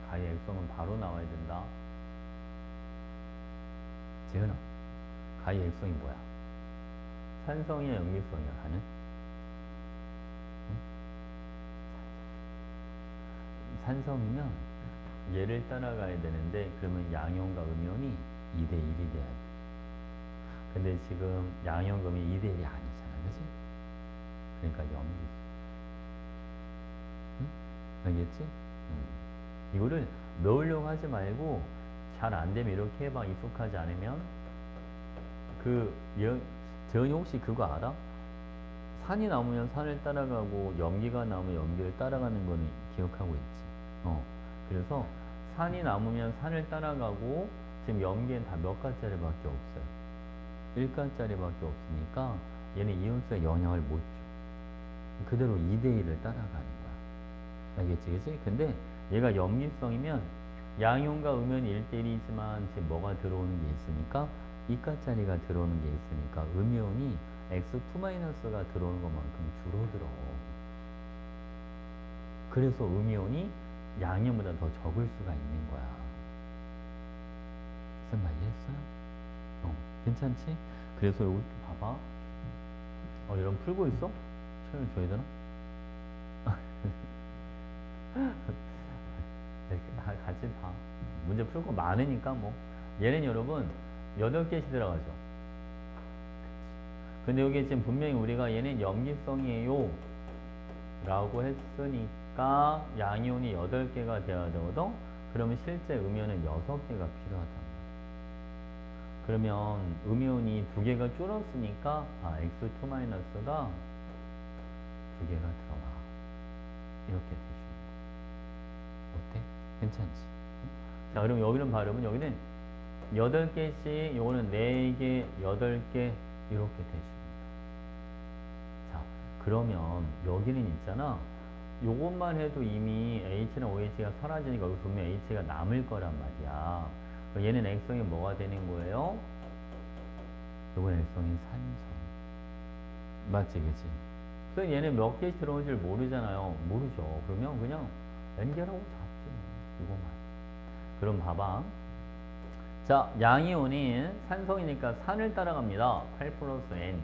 Speaker 1: 가의 액성은 바로 나와야 된다. 재현아, 가의 액성이 뭐야? 산성이야, 염기성이야, 가는? 응? 산성이면 얘를 따라가야 되는데 그러면 양이온과 음이온이 2대 1이 돼야 돼. 근데 지금 양이온과 음이 2대 1이 아니잖아, 그치? 그러니까 염기성. 응? 알겠지? 이거를 넣으려고 하지 말고 잘 안되면 이렇게 해봐. 익숙하지 않으면. 재현이 혹시 그거 알아? 산이 남으면 산을 따라가고 염기가 남으면 염기를 따라가는 거는 기억하고 있지. 그래서 산이 남으면 산을 따라가고 지금 염기엔 다 몇 가짜리밖에 없어요. 1가짜리밖에 없으니까 얘는 이온수에 영향을 못 줘. 그대로 2대1을 따라가는 거야. 알겠지? 그치? 근데 얘가 염기성이면 양이온과 음이온이 1대1이지만 지금 뭐가 들어오는 게 있으니까 2가짜리가 들어오는 게 있으니까 음이온이 X2-가 들어오는 것만큼 줄어들어. 그래서 음이온이 양이온보다 더 적을 수가 있는 거야. 무슨 말 이해했어요? 괜찮지? 그래서 이것도 봐봐. 여러분 풀고 있어? 시간을 줘야 되나? 같이 봐. 문제 풀 거 많으니까 뭐. 얘는 여러분 8개씩 들어가죠. 근데 여기 지금 분명히 우리가 얘는 염기성이에요 라고 했으니까 양이온이 8개가 되어야 되거든. 그러면 실제 음이온은 6개가 필요하다. 그러면 음이온이 2개가 줄었으니까 X2-가 2개가 들어와. 이렇게 되십니다. 어때? 괜찮지? 자, 그럼 여기는 봐, 여러분. 여기는 8개씩, 요거는 4개, 8개, 이렇게 되십니다. 자, 그러면 여기는 있잖아. 요것만 해도 이미 H랑 OH가 사라지니까 여기 분명 H가 남을 거란 말이야. 얘는 액성이 뭐가 되는 거예요? 요건 액성인 산성. 맞지, 그치? 그래서 얘는 몇 개씩 들어온지 모르잖아요. 모르죠. 그러면 그냥 N개라고 잡지. 이거만. 그럼 봐봐. 자, 양이온인 산성이니까 산을 따라갑니다. 8 플러스 N.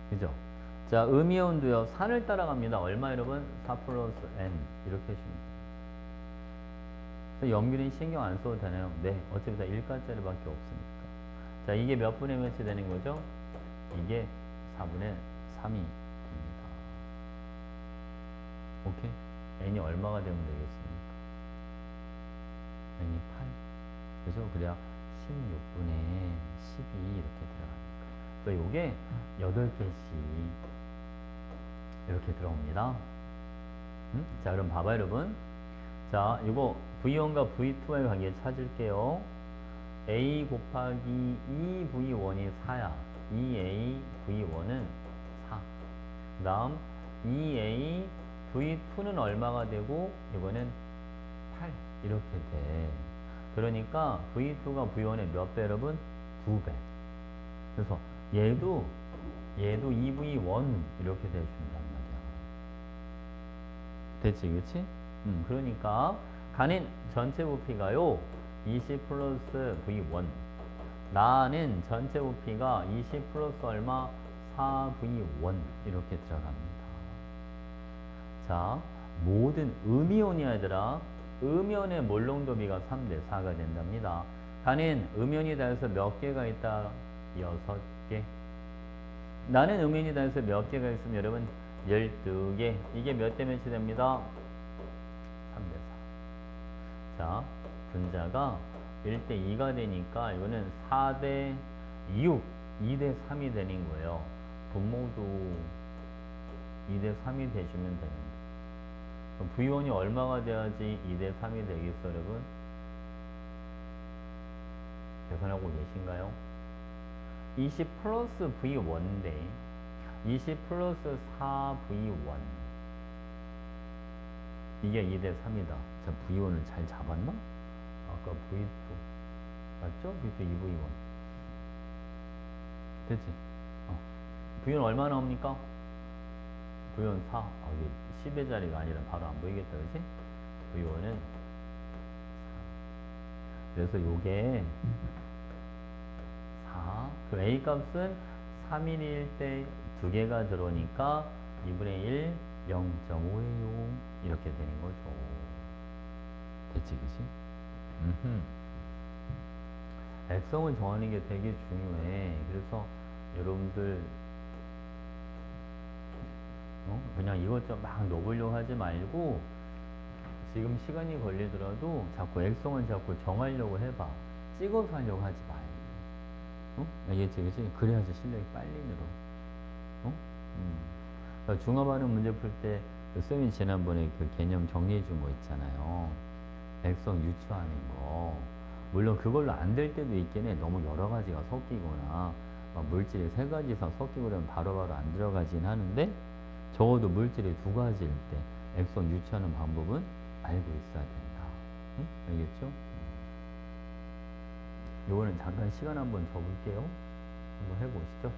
Speaker 1: 그죠? 자, 음이온도요. 산을 따라갑니다. 얼마 여러분? 4 플러스 N. 이렇게 해주면 돼요. 염균은 신경 안 써도 되나요? 네. 어차피 다 1가짜리밖에 없으니까. 자, 이게 몇 분의 몇이 되는 거죠? 이게 4분의 3이 됩니다. 오케이? N이 얼마가 되면 되겠습니까? N이 8. 그죠? 그래야 16분의 12 이렇게 들어가니까. 그래서 요게 8개씩 이렇게 들어옵니다. 자, 그럼 봐봐, 여러분. 자, 이거 V1과 V2와의 관계 찾을게요. A 곱하기 2V1이 4야. 2A V1은 4. 그 다음 2A V2는 얼마가 되고 이거는 8 이렇게 돼. 그러니까 V2가 V1의 몇 배 여러분? 2배. 그래서 얘도 2V1 이렇게 돼준단 말이야. 됐지, 그치? 그러니까 간인 전체 부피가요 20 플러스 V1. 나는 전체 부피가 20 플러스 얼마? 4V1 이렇게 들어갑니다. 자, 모든 음이온이 아니라 음이온의 몰롱도비가 3대 4가 된답니다. 간인 음이온이 다해서 몇 개가 있다? 6개. 나는 음이온이 다해서 몇 개가 있으면 여러분 12개. 이게 몇 대 몇이 됩니다? 3대 4. 자, 분자가 1대 2가 되니까 이거는 4대 6, 2대 3이 되는 거예요. 분모도 2대 3이 되시면 되는데. V1이 얼마가 돼야지 2대 3이 되겠어, 여러분? 계산하고 계신가요? 20 플러스 V1인데 20 플러스 4V1 이게 2대 3이다. 자, V1을 잘 잡았나? 아까 V2 맞죠? V2 2V1 됐지? V1 얼마 나옵니까? V1 4. 이게 10의 자리가 아니라 바로 안 보이겠다, 그치? V1은 4. 그래서 요게 4. 그 A 값은 3일일 때 2개가 들어오니까 2분의 1, 0.5예요. 이렇게 되는 거죠. 됐지, 그치? 액성을 정하는 게 되게 중요해. 그래서 여러분들 그냥 이것저것 막 넣어보려고 하지 말고 지금 시간이 걸리더라도 자꾸 액성을 자꾸 정하려고 해봐. 찍어서 하려고 하지 말고. 알겠지, 그치? 그래야지 실력이 빨리 늘어. 그러니까 중화반응 문제 풀 때 쌤이 지난번에 그 개념 정리해 준 거 있잖아요. 액성 유추하는 거. 물론 그걸로 안 될 때도 있긴 해. 너무 여러 가지가 섞이거나 막 물질이 3가지 이상 섞이고 그러면 바로바로 안 들어가진 하는데 적어도 물질이 2가지일 때 액성 유추하는 방법은 알고 있어야 된다. 응? 알겠죠? 요거는 잠깐 시간 한번 줘볼게요. 한번 해보시죠.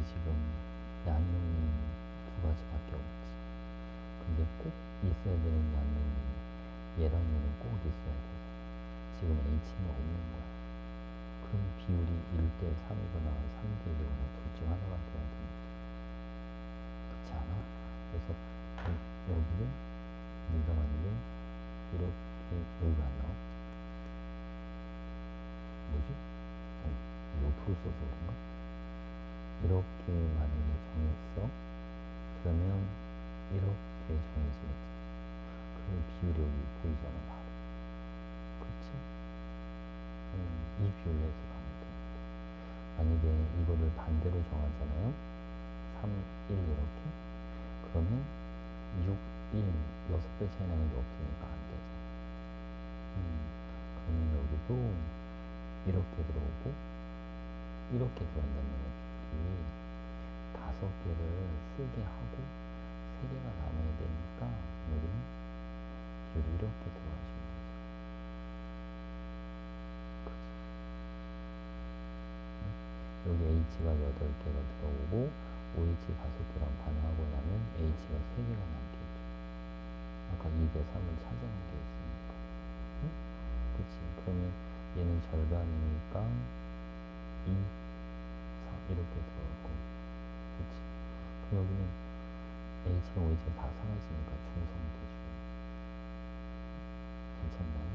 Speaker 1: 지금 양용이 두 가지밖에 없지. 근데 꼭 있어야 되는 양용이 얘랑 얘는 꼭 있어야 돼. 지금 H는 없는 거야. 그럼 비율이 1대 3이거나 3대 1이거나 둘 중 하나가 돼야 됩니다. 그렇지 않아? 그래서 여기를 네가 만약에 이렇게 여기가 안 나와? 뭐지? 노트를 써서 그런가? 이렇게 만약에 정했어. 그러면 이렇게 정해지겠지. 그럼 비율이 여기 보이잖아, 바로. 그치? 이 비율로 해서 가면 돼. 만약에 이거를 반대로 정하잖아요. 3, 1 이렇게. 그러면 6, 1, 6배 차이 나는 게 없으니까 안 되잖아. 그러면 여기도 이렇게 들어오고 이렇게 들어온다는 거지. 5개를 쓰게 하고 3개가 남아야 되니까 여기는 비율이 이렇게 들어가시면 되죠. 그치? 여기 H가 8개가 들어오고 OH 5개랑 반응하고 나면 H가 3개가 남겠죠. 아까 2대 3을 찾아낸 게 있으니까. 응? 그치? 그러면 얘는 절반이니까 2, 4 이렇게 들어갈 거고. 그치? 그럼 여기는 H랑 OH가 다 사라지니까 중성되죠. 괜찮나요?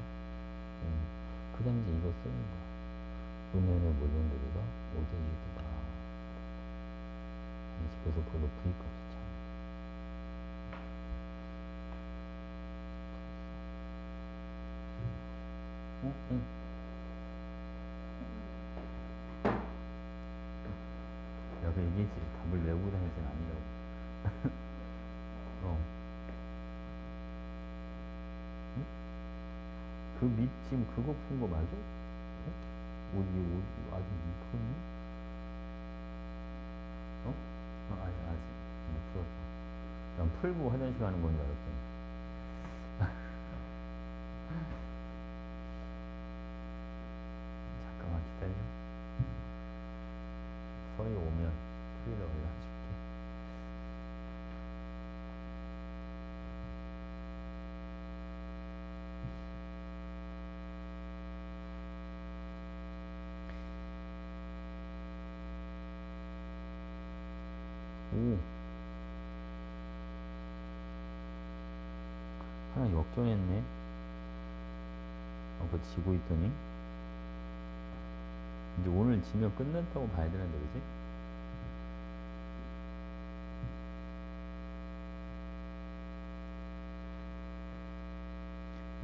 Speaker 1: 그 다음에 이제 이거 쓰는 거야. 음연의 몰론들이가 5대 6이다. 그래서 그걸로 V값을 찾는 거야. 응. 내가 얘기했지. 답을 외우고 다니진 아니라고. 응? 그 밑 지금 그거 푼 거 맞아? 어디 아직 못 풀었니? 아직 못 풀었어. 난 풀고 화장실 가는 건 줄 알았더니. 잠깐만 기다려. 서희 오면 풀이를 올려줄게. 하나 역전했네. 아까 지고 있더니 이제 오늘 지면 끝났다고 봐야 되는데, 그지?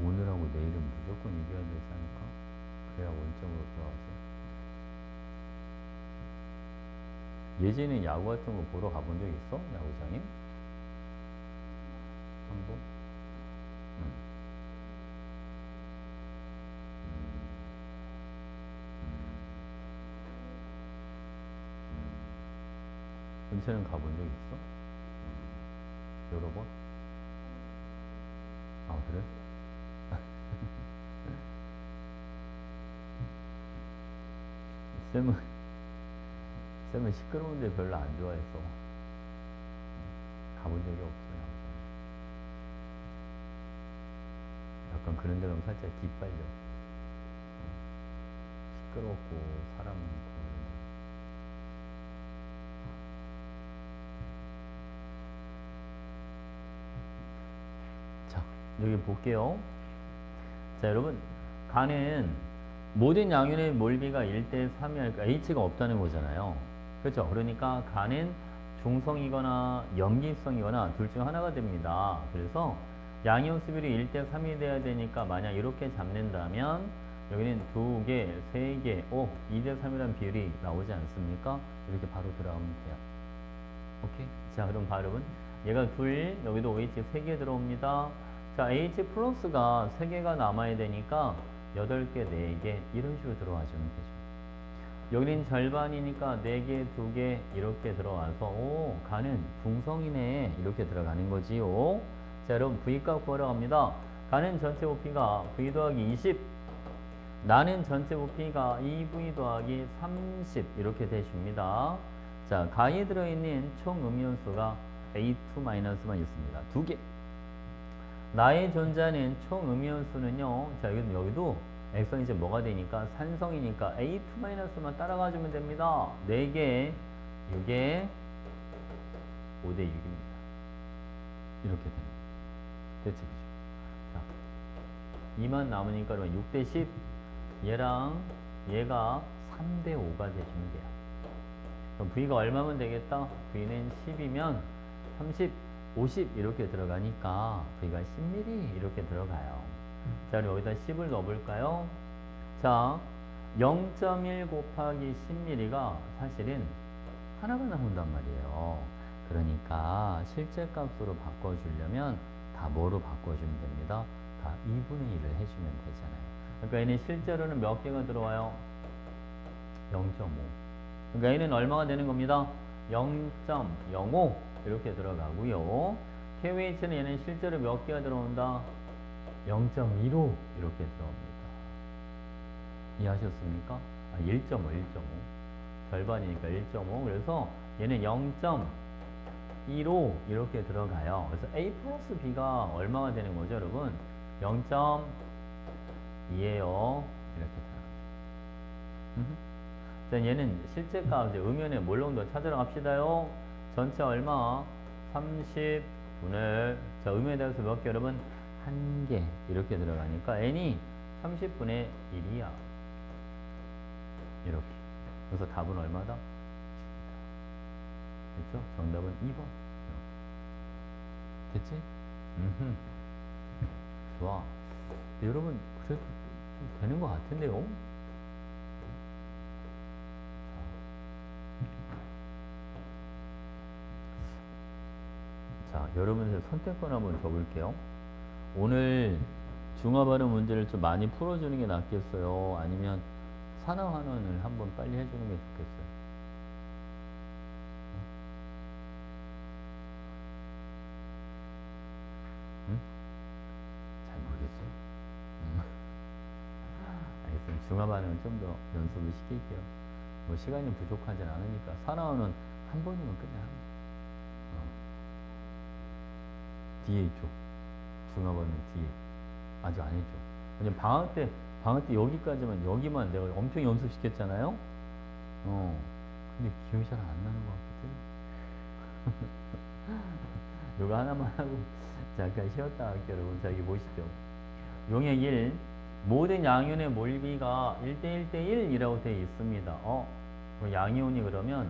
Speaker 1: 오늘하고 내일은 무조건 이겨야 되지 않을까? 그래야 원점으로 돌아가죠. 예전에 야구 같은 거 보러 가본 적 있어? 야구장에? 한 번? 근처는 가본 적 있어? 여러 번? 아, 그래? 쌤은 시끄러운데 별로 안 좋아해서 가본 적이 없어요. 약간 그런 데 가면 살짝 기빨려. 시끄럽고 사람 많고. 자, 여기 볼게요. 자, 여러분, 간은 모든 양윤의 몰비가 1대 3이니까 H가 없다는 거잖아요. 그렇죠? 그러니까 간은 중성이거나 염기성이거나 둘 중 하나가 됩니다. 그래서 양이온 수비율이 1대 3이 돼야 되니까 만약 이렇게 잡는다면 여기는 2개, 3개, 2대 3이라는 비율이 나오지 않습니까? 이렇게 바로 들어가면 돼요. 오케이? 자, 그럼 봐, 여러분. 얘가 둘, 여기도 OH 3개 들어옵니다. 자, H 플러스가 3개가 남아야 되니까 8개, 4개 이런 식으로 들어와주면 되죠. 여기는 절반이니까 4개, 2개 이렇게 들어와서 간은 중성이네 이렇게 들어가는 거지요. 자, 여러분 V값 구하러 갑니다. 간은 전체 부피가 V 더하기 20, 나는 전체 부피가 2V 더하기 30 이렇게 돼줍니다. 자, 가에 들어있는 총 음이온수가 A2-만 있습니다. 2개. 나의 존재하는 총 음이온수는요. 자, 여기도 액성이 이제 뭐가 되니까 산성이니까 A2-만 따라가주면 됩니다. 4개, 6개, 5대 6입니다. 이렇게 됩니다. 됐지, 그죠? 자, 2만 남으니까 그러면 6대 10. 얘랑 얘가 3대 5가 돼주면 돼요. 그럼 V가 얼마면 되겠다? V는 10이면 30, 50 이렇게 들어가니까 V가 10mm 이렇게 들어가요. 자, 그럼 여기다 10을 넣어볼까요? 자, 0.1 곱하기 10mm가 사실은 하나가 나온단 말이에요. 그러니까 실제 값으로 바꿔주려면 다 뭐로 바꿔주면 됩니다? 다 2분의 1을 해주면 되잖아요. 그러니까 얘는 실제로는 몇 개가 들어와요? 0.5. 그러니까 얘는 얼마가 되는 겁니다? 0.05 이렇게 들어가고요. KOH는 얘는 실제로 몇 개가 들어온다? 0.15 이렇게 들어옵니다. 이해하셨습니까? 1.5, 1.5. 절반이니까 1.5. 그래서 얘는 0.15 이렇게 들어가요. 그래서 A 플러스 B가 얼마가 되는 거죠, 여러분? 0.2예요. 이렇게 들어갑니다. 자, 얘는 실제 값, 이제 음연의 몰롱도 찾으러 갑시다요. 전체 얼마? 30분의, 자, 음연에 대해서 몇 개, 여러분? 1개. 이렇게 들어가니까 n이 30분의 1이야. 이렇게. 그래서 답은 얼마다? 됐죠? 정답은 2번. 됐지? 좋아. 근데 여러분, 그래도 좀 되는 것 같은데요? 자, 여러분들 선택권 한번 줘볼게요. 오늘 중화발음 문제를 좀 많이 풀어주는 게 낫겠어요? 아니면 산화환원을 한번 빨리 해주는 게 좋겠어요? 응? 잘 모르겠어요. 알겠습니다. 중화반응은 좀 더 연습을 시킬게요. 뭐 시간이 부족하진 않으니까 산화환원 한 번이면 끝내 합니다. 뒤에 있죠. 중화반응 뒤에. 아직 안 했죠. 왜냐면 방학 때 여기까지만, 여기만 내가 엄청 연습시켰잖아요? 근데 기억이 잘 안 나는 것 같거든. 요거 하나만 하고, 잠깐 쉬었다 할게요, 여러분. 자, 여기 보시죠. 용액 1. 모든 양이온의 몰비가 1대1대1이라고 되어 있습니다. 양이온이 그러면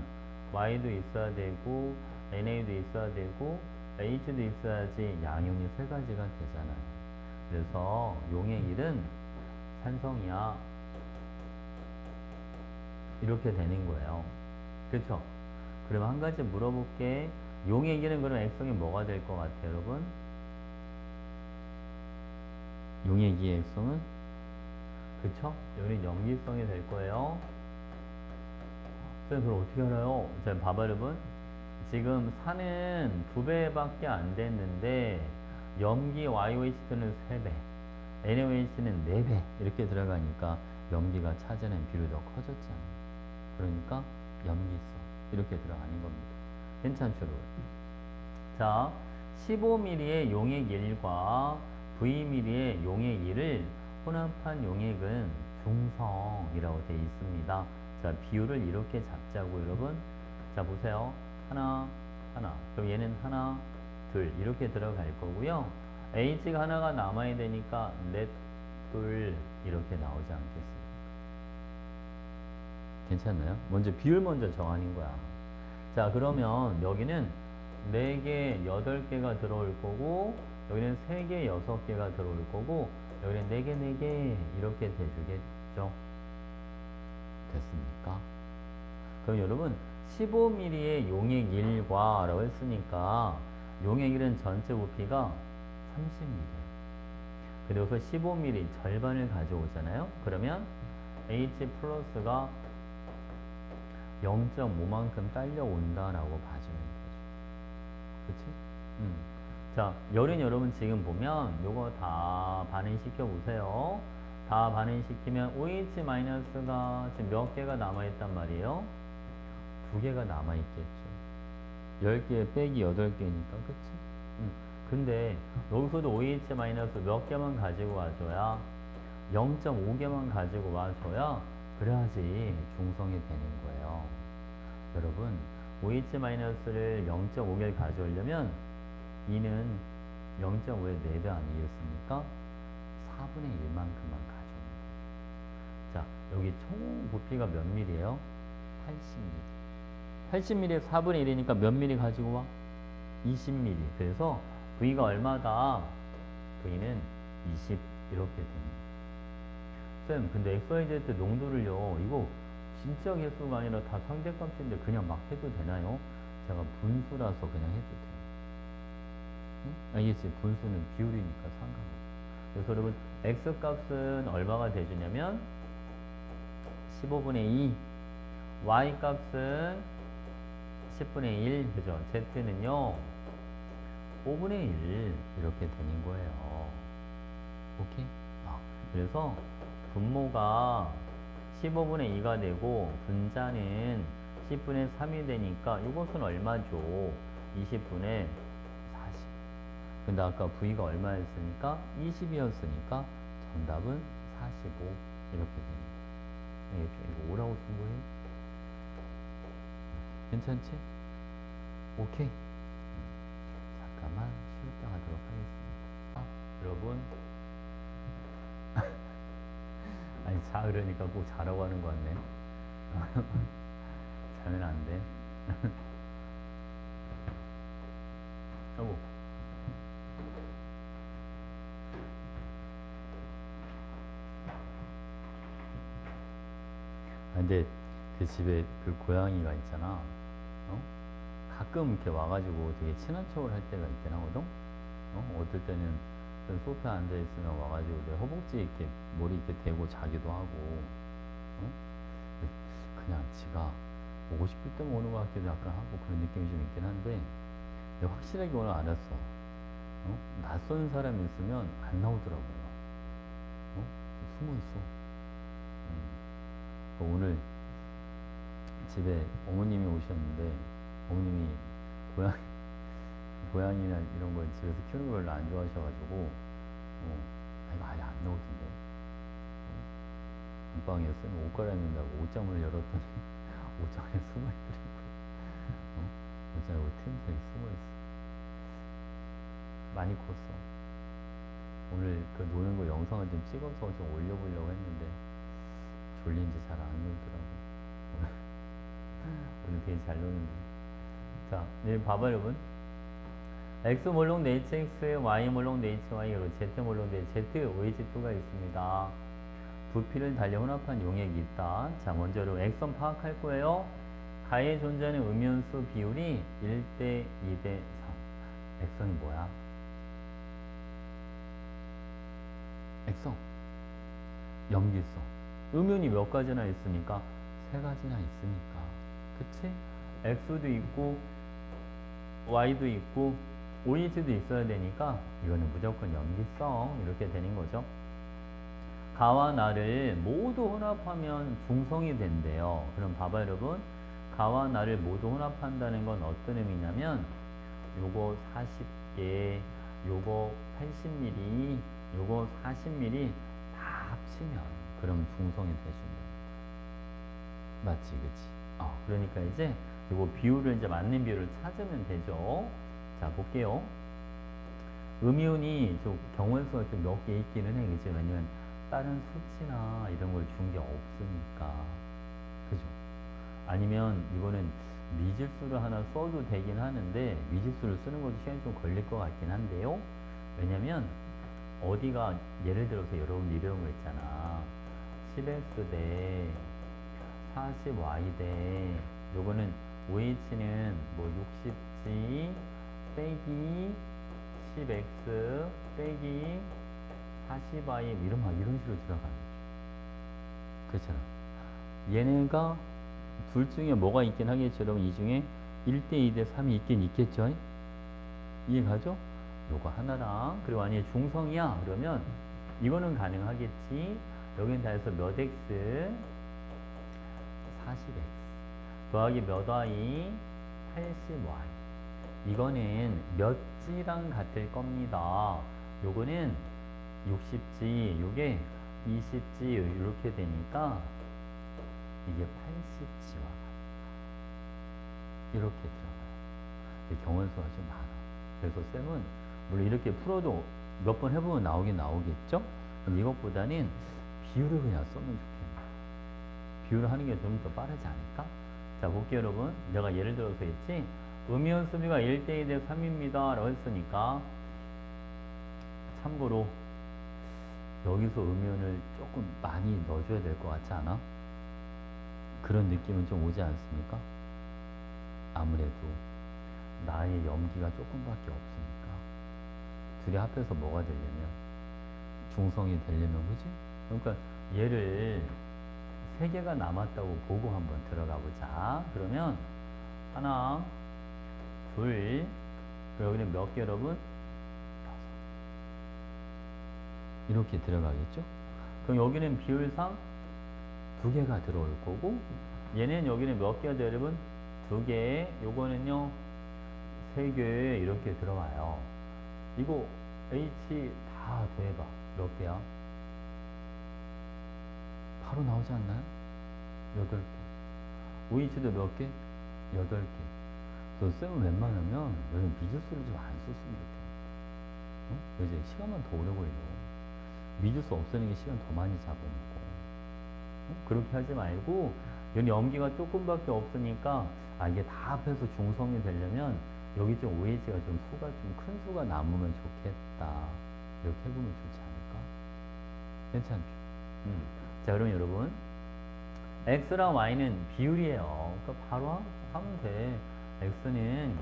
Speaker 1: Y도 있어야 되고, NA도 있어야 되고, H도 있어야지 양이온이 3가지가 되잖아요. 그래서 용액 1은 산성이야. 이렇게 되는 거예요. 그렇죠? 그러면 한 가지 물어볼게. 용액 1은 그럼 액성이 뭐가 될 것 같아요, 여러분? 용액 2의 액성은? 그쵸? 여기는 염기성이 될 거예요. 선생님, 그걸 어떻게 알아요? 자, 봐봐, 여러분. 지금 산은 2배밖에 안 됐는데, 염기 YOH2는 3배, NaOH는 4배 이렇게 들어가니까 염기가 차지하는 비율이 더 커졌잖아요. 그러니까 염기성 이렇게 들어가는 겁니다. 괜찮죠? 자, 15mm의 용액 1과 Vmm의 용액 2를 혼합한 용액은 중성이라고 되어 있습니다. 자, 비율을 이렇게 잡자고 여러분. 자, 보세요. 하나, 그럼 얘는 하나, 둘 이렇게 들어갈 거고요. H가 하나가 남아야 되니까 넷, 둘 이렇게 나오지 않겠습니까? 괜찮나요? 먼저 비율 먼저 정하는 거야. 자, 그러면 여기는 4개, 8개가 들어올 거고, 여기는 3개, 6개가 들어올 거고, 여기는 4개, 4개 이렇게 돼주겠죠? 됐습니까? 그럼 여러분 15mm의 용액 1과 라고 했으니까 용액 1은 전체 부피가 30mm. 그래서 15mm 절반을 가져오잖아요. 그러면 H 플러스가 0.5만큼 딸려온다라고 봐주면 되죠. 그치? 자, 여러분 지금 보면 요거 다 반응시켜 보세요. 다 반응시키면 OH- 지금 몇 개가 남아있단 말이에요? 2개가 남아있겠죠. 10개 빼기 8개니까, 그치? 근데 여기서도 OH 마이너스 몇 개만 가지고 와줘야 0.5개만 가지고 와줘야 그래야지 중성이 되는 거예요. 여러분, OH 마이너스를 0.5개를 가져오려면 2는 0.5의 4배 아니겠습니까? 4분의 1만큼만 가져오면 돼요. 자, 여기 총 부피가 몇 밀이에요? 80mm. 80mm에 4분의 1이니까 몇 밀리 가지고 와? 20mm. 그래서 V가 얼마다? V는 20 이렇게 됩니다. 쌤, 근데 XYZ 농도를요, 이거 진짜 개수가 아니라 다 상대값인데 그냥 막 해도 되나요? 제가 분수라서 그냥 해도 돼요. 응? 알겠지? 분수는 비율이니까 상관없어요. 그래서 여러분, X값은 얼마가 돼주냐면 15분의 2, Y값은 10분의 1, 그죠? Z는요 5분의 1 이렇게 되는 거예요. 오케이? 그래서 분모가 15분의 2가 되고 분자는 10분의 3이 되니까 이것은 얼마죠? 20분의 40. 근데 아까 V가 얼마였으니까? 20이었으니까 정답은 45 이렇게 됩니다. 이거 오라고 쓴 거예요? 괜찮지? 오케이. 잠깐만 쉴 때 하도록 하겠습니다. 여러분, 아니 자 그러니까 꼭 자라고 하는 거 같네. 자면 안 돼. 여보. 근데 그 집에 그 고양이가 있잖아. 가끔 이렇게 와가지고 되게 친한 척을 할 때가 있긴 하거든. 어떨 때는 소파에 앉아 있으면 와가지고 내 허벅지 이렇게 머리 이렇게 대고 자기도 하고. 그냥 지가 오고 싶을 때만 오는 것 같기도 약간 하고 그런 느낌이 좀 있긴 한데, 내가 확실하게 오늘 알았어. 낯선 사람이 있으면 안 나오더라고요. 숨어 있어. 오늘 집에 어머님이 오셨는데, 어머님이 고양이나 이런 걸 집에서 키우는 걸 별로 안 좋아하셔가지고, 이거 아예 안 나오던데. 안방이었으면 옷 갈아입는다고 옷장문을 열었더니 옷장 안에 숨어 있더라고요. 옷장에 틈새에 숨어 있어. 많이 컸어. 오늘 그 노는 거 영상을 좀 찍어서 좀 올려보려고 했는데 졸린지 잘 안 놀더라고. 오늘 되게 잘 노는데. 자, 네, 봐봐 여러분. X 몰롱 네이치 X, Y 몰롱 네이치 Y, 그리고 Z 몰롱 네이치 Z, OH2가 있습니다. 부피를 달리 혼합한 용액이 있다. 자, 먼저 여러분 X선 파악할 거예요. 가에 존재하는 음연수 비율이 1대 2대 3. X선이 뭐야? X선 염기성. 음연이 몇 가지나 있으니까? 3가지나 있으니까. 그치? X도 있고 Y도 있고 OH도 있어야 되니까 이거는 무조건 염기성 이렇게 되는 거죠. 가와 나를 모두 혼합하면 중성이 된대요. 그럼 봐봐 여러분, 가와 나를 모두 혼합한다는 건 어떤 의미냐면 요거 40개, 요거 80ml, 요거 40ml 다 합치면 그럼 중성이 돼준다. 맞지, 그치? 그러니까 이제 요거 비율을 이제 맞는 비율을 찾으면 되죠. 자, 볼게요. 음이온이 좀 경우의 수가 좀 몇 개 있기는 해. 그치? 왜냐면 다른 수치나 이런 걸 준 게 없으니까. 그죠? 아니면 이거는 미질수를 하나 써도 되긴 하는데, 미질수를 쓰는 것도 시간이 좀 걸릴 것 같긴 한데요. 왜냐면 어디가 예를 들어서 여러분 이런 거 있잖아. 10x 대 40y 대 요거는 OH는 뭐 60g 빼기 10x 빼기 40y 이런 식으로 들어가는 거죠. 그렇잖아. 얘네가 둘 중에 뭐가 있긴 하겠죠. 여러분 이 중에 1대 2대 3이 있긴 있겠죠. 이해가죠? 요거 하나랑, 그리고 만약에 중성이야 그러면 이거는 가능하겠지. 여긴 다 해서 몇 x? 40x. 더하기 몇 y? 80y. 이거는 몇 g랑 같을 겁니다. 요거는 60g, 요게 20g 이렇게 되니까 이게 80g와 이렇게 들어가요. 경원수가 좀 많아. 그래서 쌤은 물론 이렇게 풀어도 몇 번 해보면 나오긴 나오겠죠? 그럼 이것보다는 비율을 그냥 써면 좋겠네. 비율을 하는 게 좀 더 빠르지 않을까? 자, 볼게요, 여러분. 내가 예를 들어서 했지? 음이온 수비가 1대2 대 3입니다. 라고 했으니까, 참고로, 여기서 음이온을 조금 많이 넣어줘야 될 것 같지 않아? 그런 느낌은 좀 오지 않습니까? 아무래도 나의 염기가 조금밖에 없으니까 둘이 합해서 뭐가 되려면 중성이 되려면 그지? 그러니까 얘를 3개가 남았다고 보고 한번 들어가 보자. 그러면 하나, 둘, 그리고 여기는 몇 개 여러분? 6. 이렇게 들어가겠죠? 그럼 여기는 비율상 2개가 들어올 거고 얘는 여기는 몇 개가 돼요 여러분? 2개. 요거는요 3개 이렇게 들어와요. 이거 H 다 더해봐. 몇 개야? 바로 나오지 않나요? 8개. OH도 몇 개? 8개. 그래서 쌤은 웬만하면 요즘 미주수를 좀 안 썼으면 좋겠는데. 응? 이제 시간만 더 오래 걸려. 미주수 없애는 게 시간 더 많이 잡아먹고. 응? 그렇게 하지 말고 여기 염기가 조금밖에 없으니까 이게 다 합해서 중성이 되려면 여기 좀 OH가 좀 수가 좀 큰 수가 남으면 좋겠다. 이렇게 해보면 좋지 않을까? 괜찮죠? 자, 그럼 여러분 X랑 Y는 비율이에요. 그러니까 바로 하면 돼. X는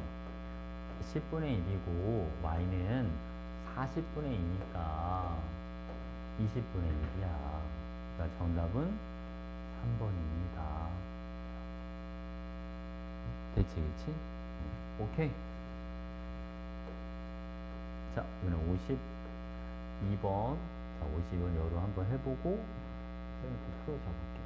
Speaker 1: 10분의 1이고 Y는 40분의 2니까 20분의 1이야. 그러니까 정답은 3번입니다. 됐지, 그치? 오케이. 자, 이번엔 52번. 자, 52번 여로 한번 해보고, 쌤한테 풀어줘 볼게요.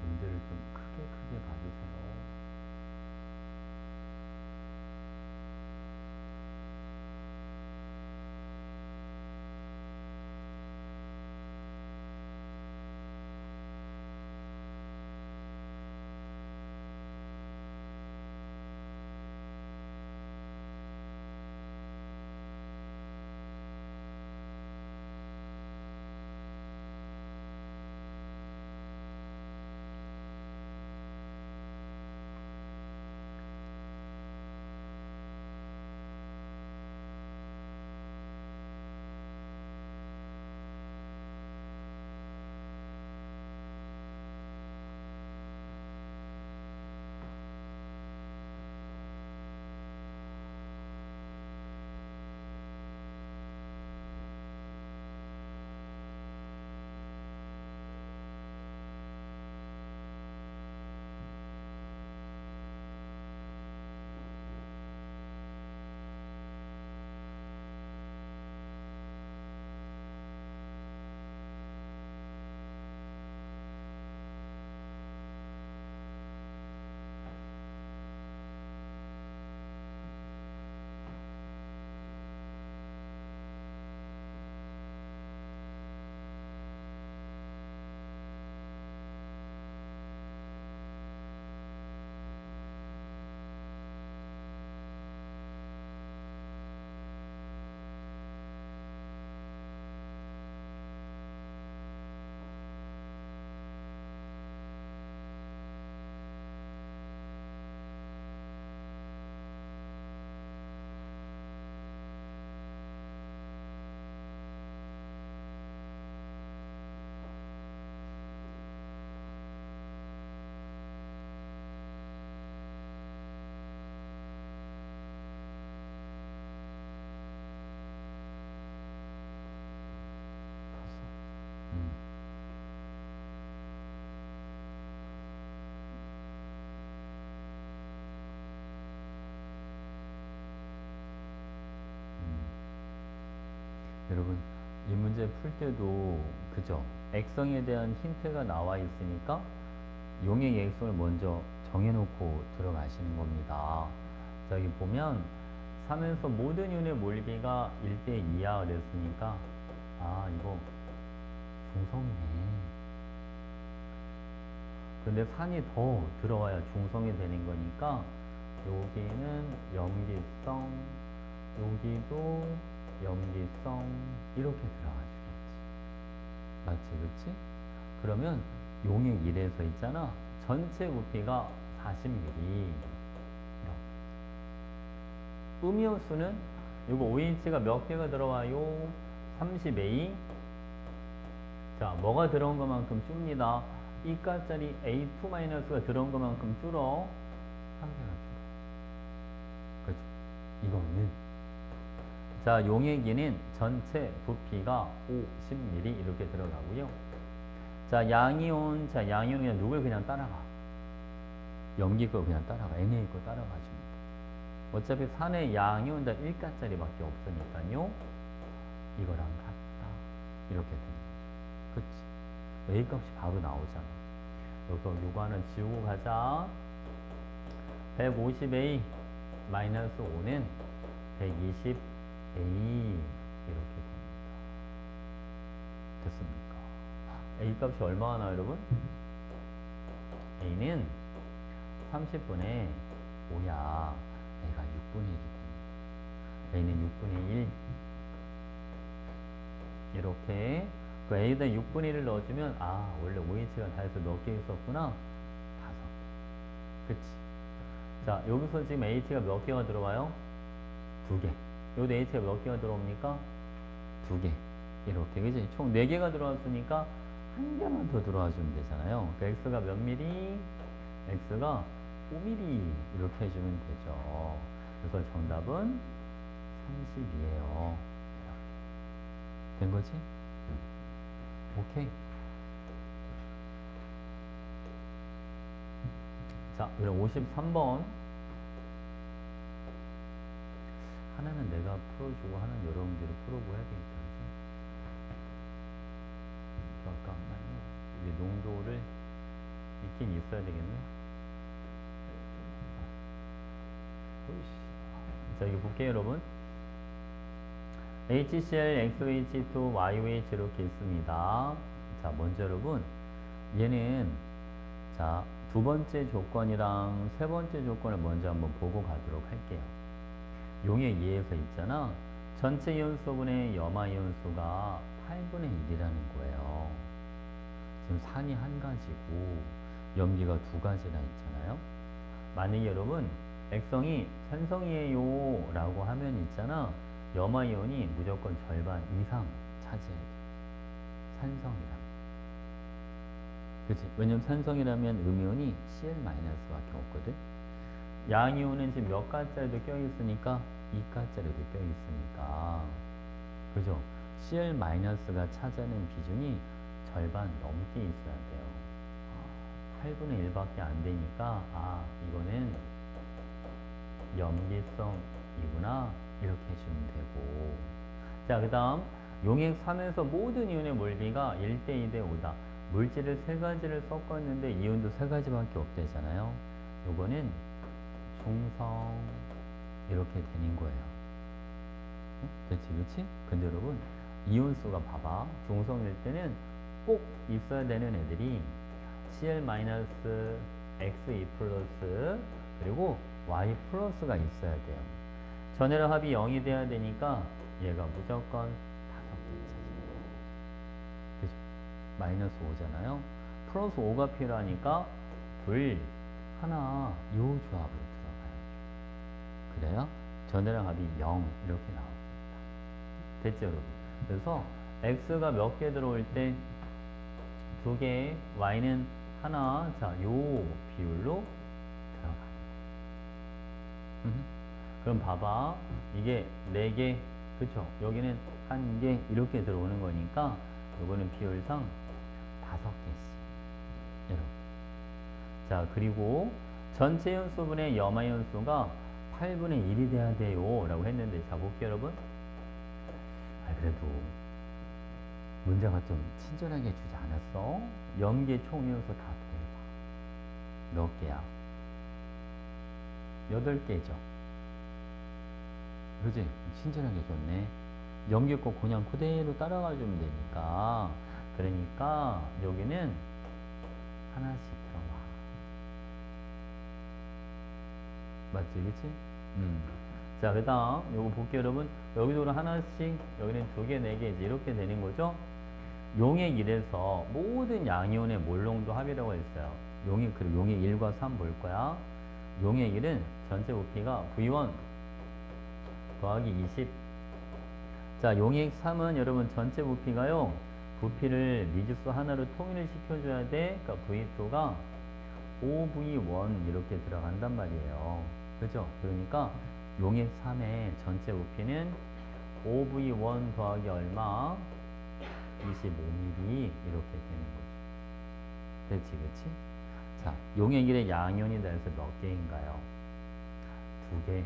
Speaker 1: 문제를 좀 크게 봐주세요. 여러분, 이 문제 풀 때도, 그죠? 액성에 대한 힌트가 나와 있으니까 용의 액성을 먼저 정해놓고 들어가시는 겁니다. 자, 여기 보면 3에서 모든 윤의 몰비가 1대 2야 그랬으니까, 아, 이거 중성이네. 근데 산이 더 들어와야 중성이 되는 거니까 여기는 염기성, 여기도 염기성 이렇게 들어가주겠지. 맞지, 그치? 그러면 용액 1에서 있잖아. 전체 부피가 40ml. 이렇게. 음이온수는 이거 OH가 몇 개가 들어와요? 30A. 자, 뭐가 들어온 것만큼 줍니다. 이가짜리 A2-가 들어온 것만큼 줄어. 한 개가 줄어. 그렇죠? 이거는. 자, 용액에는 전체 부피가 50ml 이렇게 들어가고요. 자, 양이온. 자, 양이온은 그냥 누굴 그냥 따라가. 염기 거 그냥 따라가. NA 거 따라가 줍니다. 어차피 산에 양이온 다 1가짜리밖에 없으니까요. 이거랑 같다. 이렇게 됩니다. 그치? A 값이 바로 나오잖아. 그래서 요거 하나 지우고 가자. 150A 마이너스 5는 120A 이렇게 됩니다. 됐습니까? A 값이 얼마나 나와요, 여러분? A는 30분의 5야. A가 6분의 1이 됩니다. A는 6분의 1. 이렇게 그 A에다 6분의 1을 넣어주면, 아, 원래 OH가 다해서 몇 개 있었구나? 5개. 그치? 자, 여기서 지금 H가 몇 개가 들어와요? 2개. 여기도 H가 몇 개가 들어옵니까? 2개. 이렇게, 그치? 총 4개가 들어왔으니까 1개만 더 들어와주면 되잖아요. 그 X가 몇 미리? X가 5mm. 이렇게 해주면 되죠. 그래서 정답은 30이에요. 된 거지? 오케이. 자, 그럼 53번. 하나는 내가 풀어주고 하나는 여러분들이 풀어보고 해야 되겠다. 잠깐만요. 이게 농도를 있긴 있어야 되겠네. 자, 여기 볼게요, 여러분. HCl, XOH2, YOH 이렇게 있습니다. 자, 먼저 여러분, 얘는 자, 두 번째 조건이랑 세 번째 조건을 먼저 한번 보고 가도록 할게요. 용액 2에서 있잖아. 전체 이온수분의 염화 이온수가 8분의 1이라는 거예요. 지금 산이 한 가지고 염기가 두 가지나 있잖아요. 만약에 여러분 액성이 산성이에요 라고 하면 있잖아. 염화이온이 무조건 절반 이상 차지해야 돼. 산성이라면. 그치? 왜냐면 산성이라면 음이온이 Cl-밖에 없거든. 양이온은 지금 몇 가짜리도 껴있으니까 2가짜리도 껴있으니까. 그죠? Cl-가 차지하는 비중이 절반 넘게 있어야 돼요. 8분의 1밖에 안 되니까, 아, 이거는 염기성이구나. 이렇게 해주면 되고. 자, 그 다음 용액 3에서 모든 이온의 몰비가 1대 2대 5다. 물질을 3가지를 섞었는데 이온도 3가지밖에 없대잖아요. 요거는 중성 이렇게 되는 거예요. 그치, 그치? 근데 여러분 이온수가 봐봐. 중성일 때는 꼭 있어야 되는 애들이 Cl-, Xe+, 그리고 Y+가 있어야 돼요. 전해랑 합이 0이 돼야 되니까 얘가 무조건 5개 차지해요. 그죠? 마이너스 5잖아요. 플러스 5가 필요하니까 둘, 하나, 요 조합으로 들어가요. 그래야 전해랑 합이 0 이렇게 나옵니다. 됐죠, 여러분? 그래서 X가 몇 개 들어올 때 2개, Y는 하나, 자, 요 비율로 들어가요. 그럼 봐봐. 이게 4개, 그쵸? 여기는 1개, 이렇게 들어오는 거니까, 요거는 비율상 5개씩. 이렇게. 자, 그리고 전체 연수분의 염화 연수가 8분의 1이 돼야 돼요. 라고 했는데, 자, 볼게요, 여러분. 그래도 문제가 좀 친절하게 주지 않았어? 0개 총이어서 다 더해봐. 몇 개야? 8개죠. 그지? 친절하게 줬네. 0개 거 그냥 그대로 따라가 주면 되니까. 그러니까 여기는 하나씩 들어와. 맞지? 그치? 자, 그 다음 요거 볼게요 여러분. 여기도 하나씩, 여기는 2개, 4개 이제 이렇게 되는 거죠. 용액 1에서 모든 양이온의 몰농도 합이라고 했어요. 그리고 용액 1과 3 볼 거야. 용액 1은 전체 부피가 V1 더하기 20. 자, 용액 3은 여러분 전체 부피가요. 부피를 미지수 하나로 통일을 시켜줘야 돼. 그러니까 V2가 5V1 이렇게 들어간단 말이에요. 그죠? 그러니까 용액 3의 전체 부피는 5V1 더하기 얼마? 25ml 이렇게 되는 거죠. 그치, 그치? 자, 용액 1의 양이온이 돼서 몇 개인가요? 2개.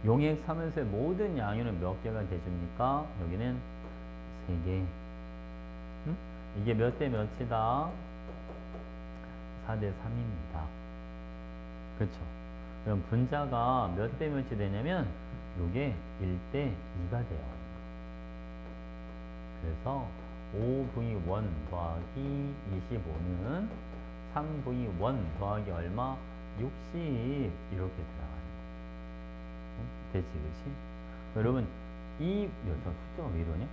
Speaker 1: 용액 3에서의 모든 양이온은 몇 개가 돼줍니까? 여기는 3개. 응? 이게 몇 대 몇이다? 4대 3입니다. 그렇죠? 그럼 분자가 몇 대 몇이 되냐면 요게 1대 2가 돼요. 그래서 5V1 더하기 25는 3V1 더하기 얼마? 60 이렇게 들어가는 거예요. 응? 되지, 그치? 여러분 이 숫자가 왜 이러냐?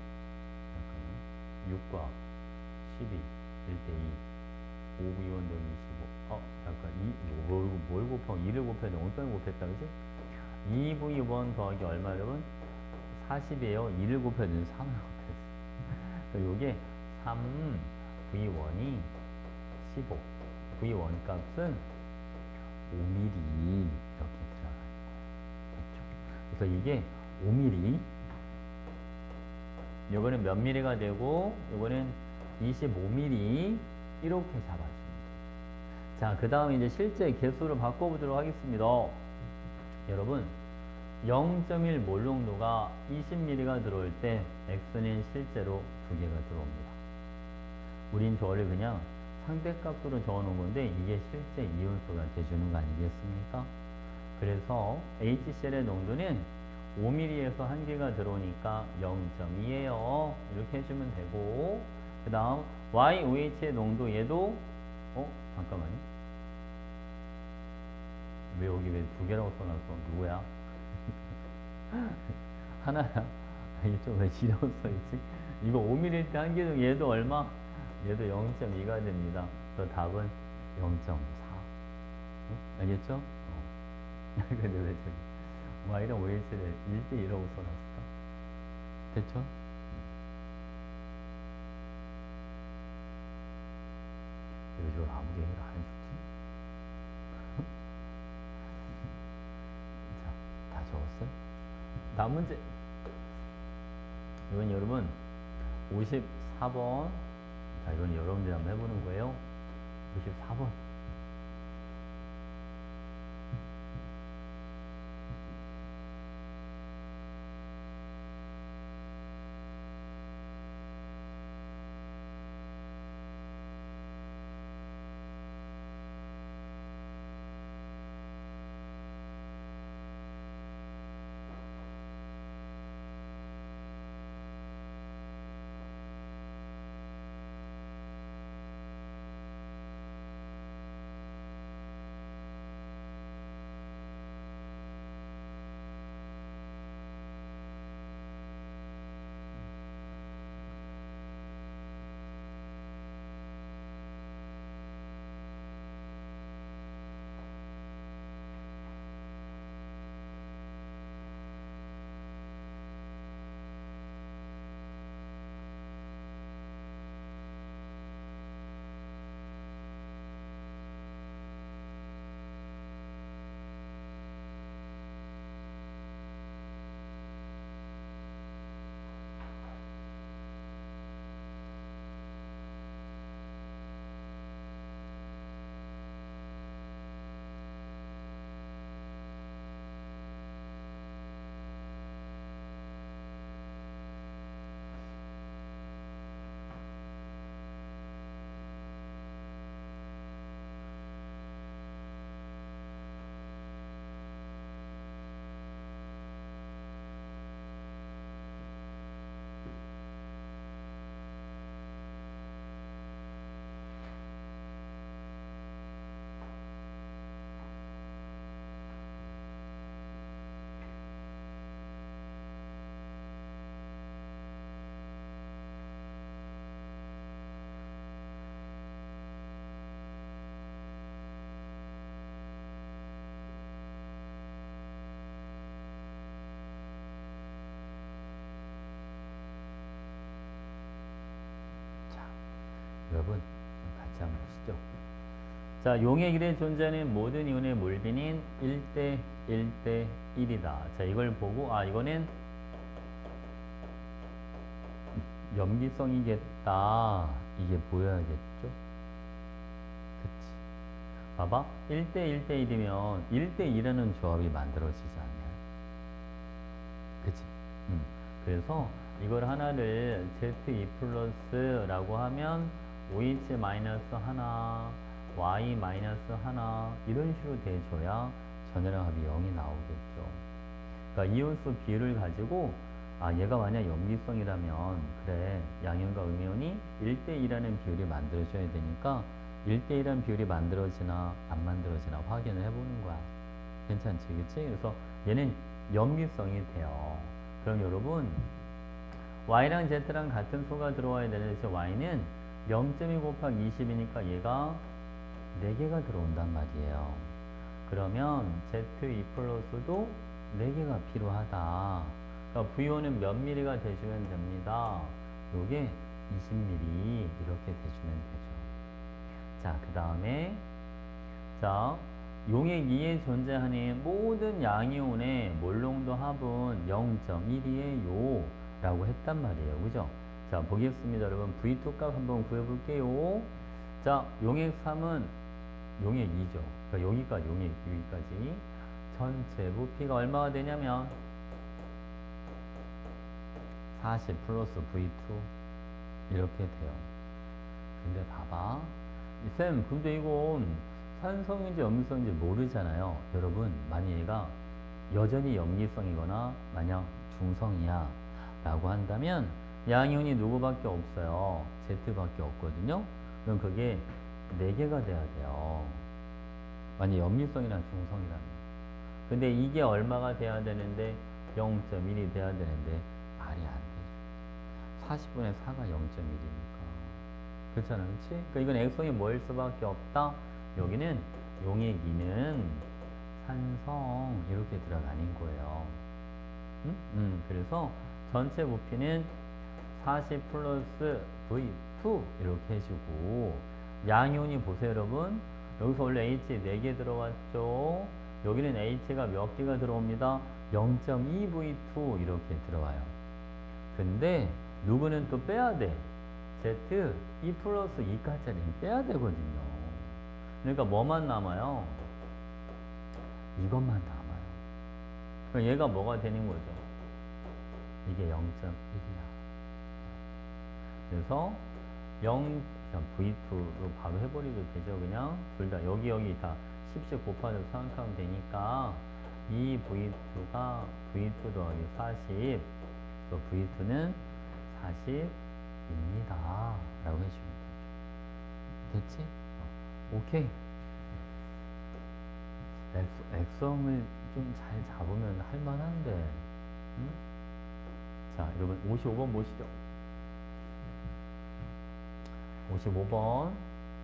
Speaker 1: 잠깐만요. 6과 12 1대 2 5V1 더하기 25 잠깐 뭘 곱하고 2를 곱해야 돼. 엉뚱하게 곱했다, 그치? 2V1 더하기 얼마 여러분? 40이에요. 2를 곱해야 되는 3을 곱했어. 요게 3V1이 15 V1 값은 5mm 이렇게 들어가는 거예요. 됐죠? 그래서 이게 5mm 요거는 몇 mm가 되고 요거는 25mm 이렇게 잡아줍니다. 자, 그 다음 이제 실제 개수를 바꿔보도록 하겠습니다. 여러분 0.1 몰농도가 20mm가 들어올 때 X는 실제로 2개가 들어옵니다. 우린 저를 그냥 상대값으로 적어놓은 건데 이게 실제 이온수가 돼주는 거 아니겠습니까? 그래서 HCl의 농도는 5mm에서 1개가 들어오니까 0.2예요. 이렇게 해주면 되고, 그 다음 YOH의 농도 얘도 잠깐만요. 왜 여기 왜 2개라고 써놨어? 누구야? 하나야? 이게 좀 왜 지려워 써있지? 이거 5mm일 때 1개 중 얘도 얼마? 얘도 0.2가 됩니다. 그래서 답은 0.4. 응? 알겠죠? 근데 왜 저기 Y랑 OH를 1대1라고 써놨을까? 됐죠? 왜 저걸 아무리 해도 안 해주지? 자, 다 적었어요? 다음 문제. 이건 여러분 54번. 자, 이건 여러분들이 한번 해보는 거예요. 54번. 자, 용의 길에 존재하는 모든 이온의 몰빈인 1대 1대 1이다. 자, 이걸 보고 이거는 염기성이겠다. 이게 보여야겠죠? 그치? 봐봐. 1대 1대 1이면 1대 2라는 조합이 만들어지지 않냐? 그치? 그래서 이걸 하나를 Z2 플러스라고 하면 OH 마이너스 하나, Y 마이너스 하나 이런 식으로 돼줘야 전해랑 합이 0이 나오겠죠. 그러니까 이온수 비율을 가지고 얘가 만약 염기성이라면 그래 양이온과 음이온이 1대2라는 비율이 만들어져야 되니까 1대2라는 비율이 만들어지나 안 만들어지나 확인을 해보는 거야. 괜찮지 그치? 그래서 얘는 염기성이 돼요. 그럼 여러분 Y랑 Z랑 같은 수가 들어와야 되는데 Y는 0.2 곱하기 20이니까 얘가 4개가 들어온단 말이에요. 그러면 Z2 플러스도 4개가 필요하다. 그러니까 V1은 몇 mm가 되시면 됩니다. 요게 20mm 이렇게 되시면 되죠. 자, 그 다음에 자 용액 2에 존재하는 모든 양이온의 몰농도 합은 0.1이에요 라고 했단 말이에요. 그죠? 자, 보겠습니다. 여러분 V2 값 한번 구해볼게요. 자, 용액 3은 용액 2죠. 그러니까 여기까지 용액 2까지 전체 부피가 얼마가 되냐면 40 플러스 V2 이렇게 돼요. 근데 봐봐. 쌤, 근데 이건 산성인지 염기성인지 모르잖아요. 여러분, 만약 얘가 여전히 염기성이거나 만약 중성이야 라고 한다면 양이온이 누구밖에 없어요? Z밖에 없거든요. 그럼 그게 4개가 돼야 돼요. 만약 염기성이나 중성이라면. 근데 이게 얼마가 돼야 되는데 0.1이 돼야 되는데 말이 안 되죠. 40분의 4가 0.1이니까. 그렇잖아, 그렇지? 그러니까 이건 액성이 뭐일 수밖에 없다? 여기는 용액 2는 산성 이렇게 들어가는 거예요. 그래서 전체 부피는 40 플러스 V2 이렇게 해주고 양이온이 보세요 여러분. 여기서 원래 H 4개 들어왔죠. 여기는 H가 몇 개가 들어옵니다. 0.2V2 이렇게 들어와요. 근데 누구는 또 빼야 돼. Z 2 플러스 2까지는 빼야 되거든요. 그러니까 뭐만 남아요? 이것만 남아요. 그럼 얘가 뭐가 되는 거죠? 이게 0.1이야. 그래서 0.V2로 바로 해버리도 되죠. 그냥 둘 다 여기 다 10씩 곱하면서 생각하면 되니까 이 V2가 V2 더하기 40 또 V2는 40입니다 라고 해주면 되죠. 됐지? 오케이. 액성을 좀 잘 잡으면 할만한데. 응? 자, 여러분 55번 보시죠. 55번.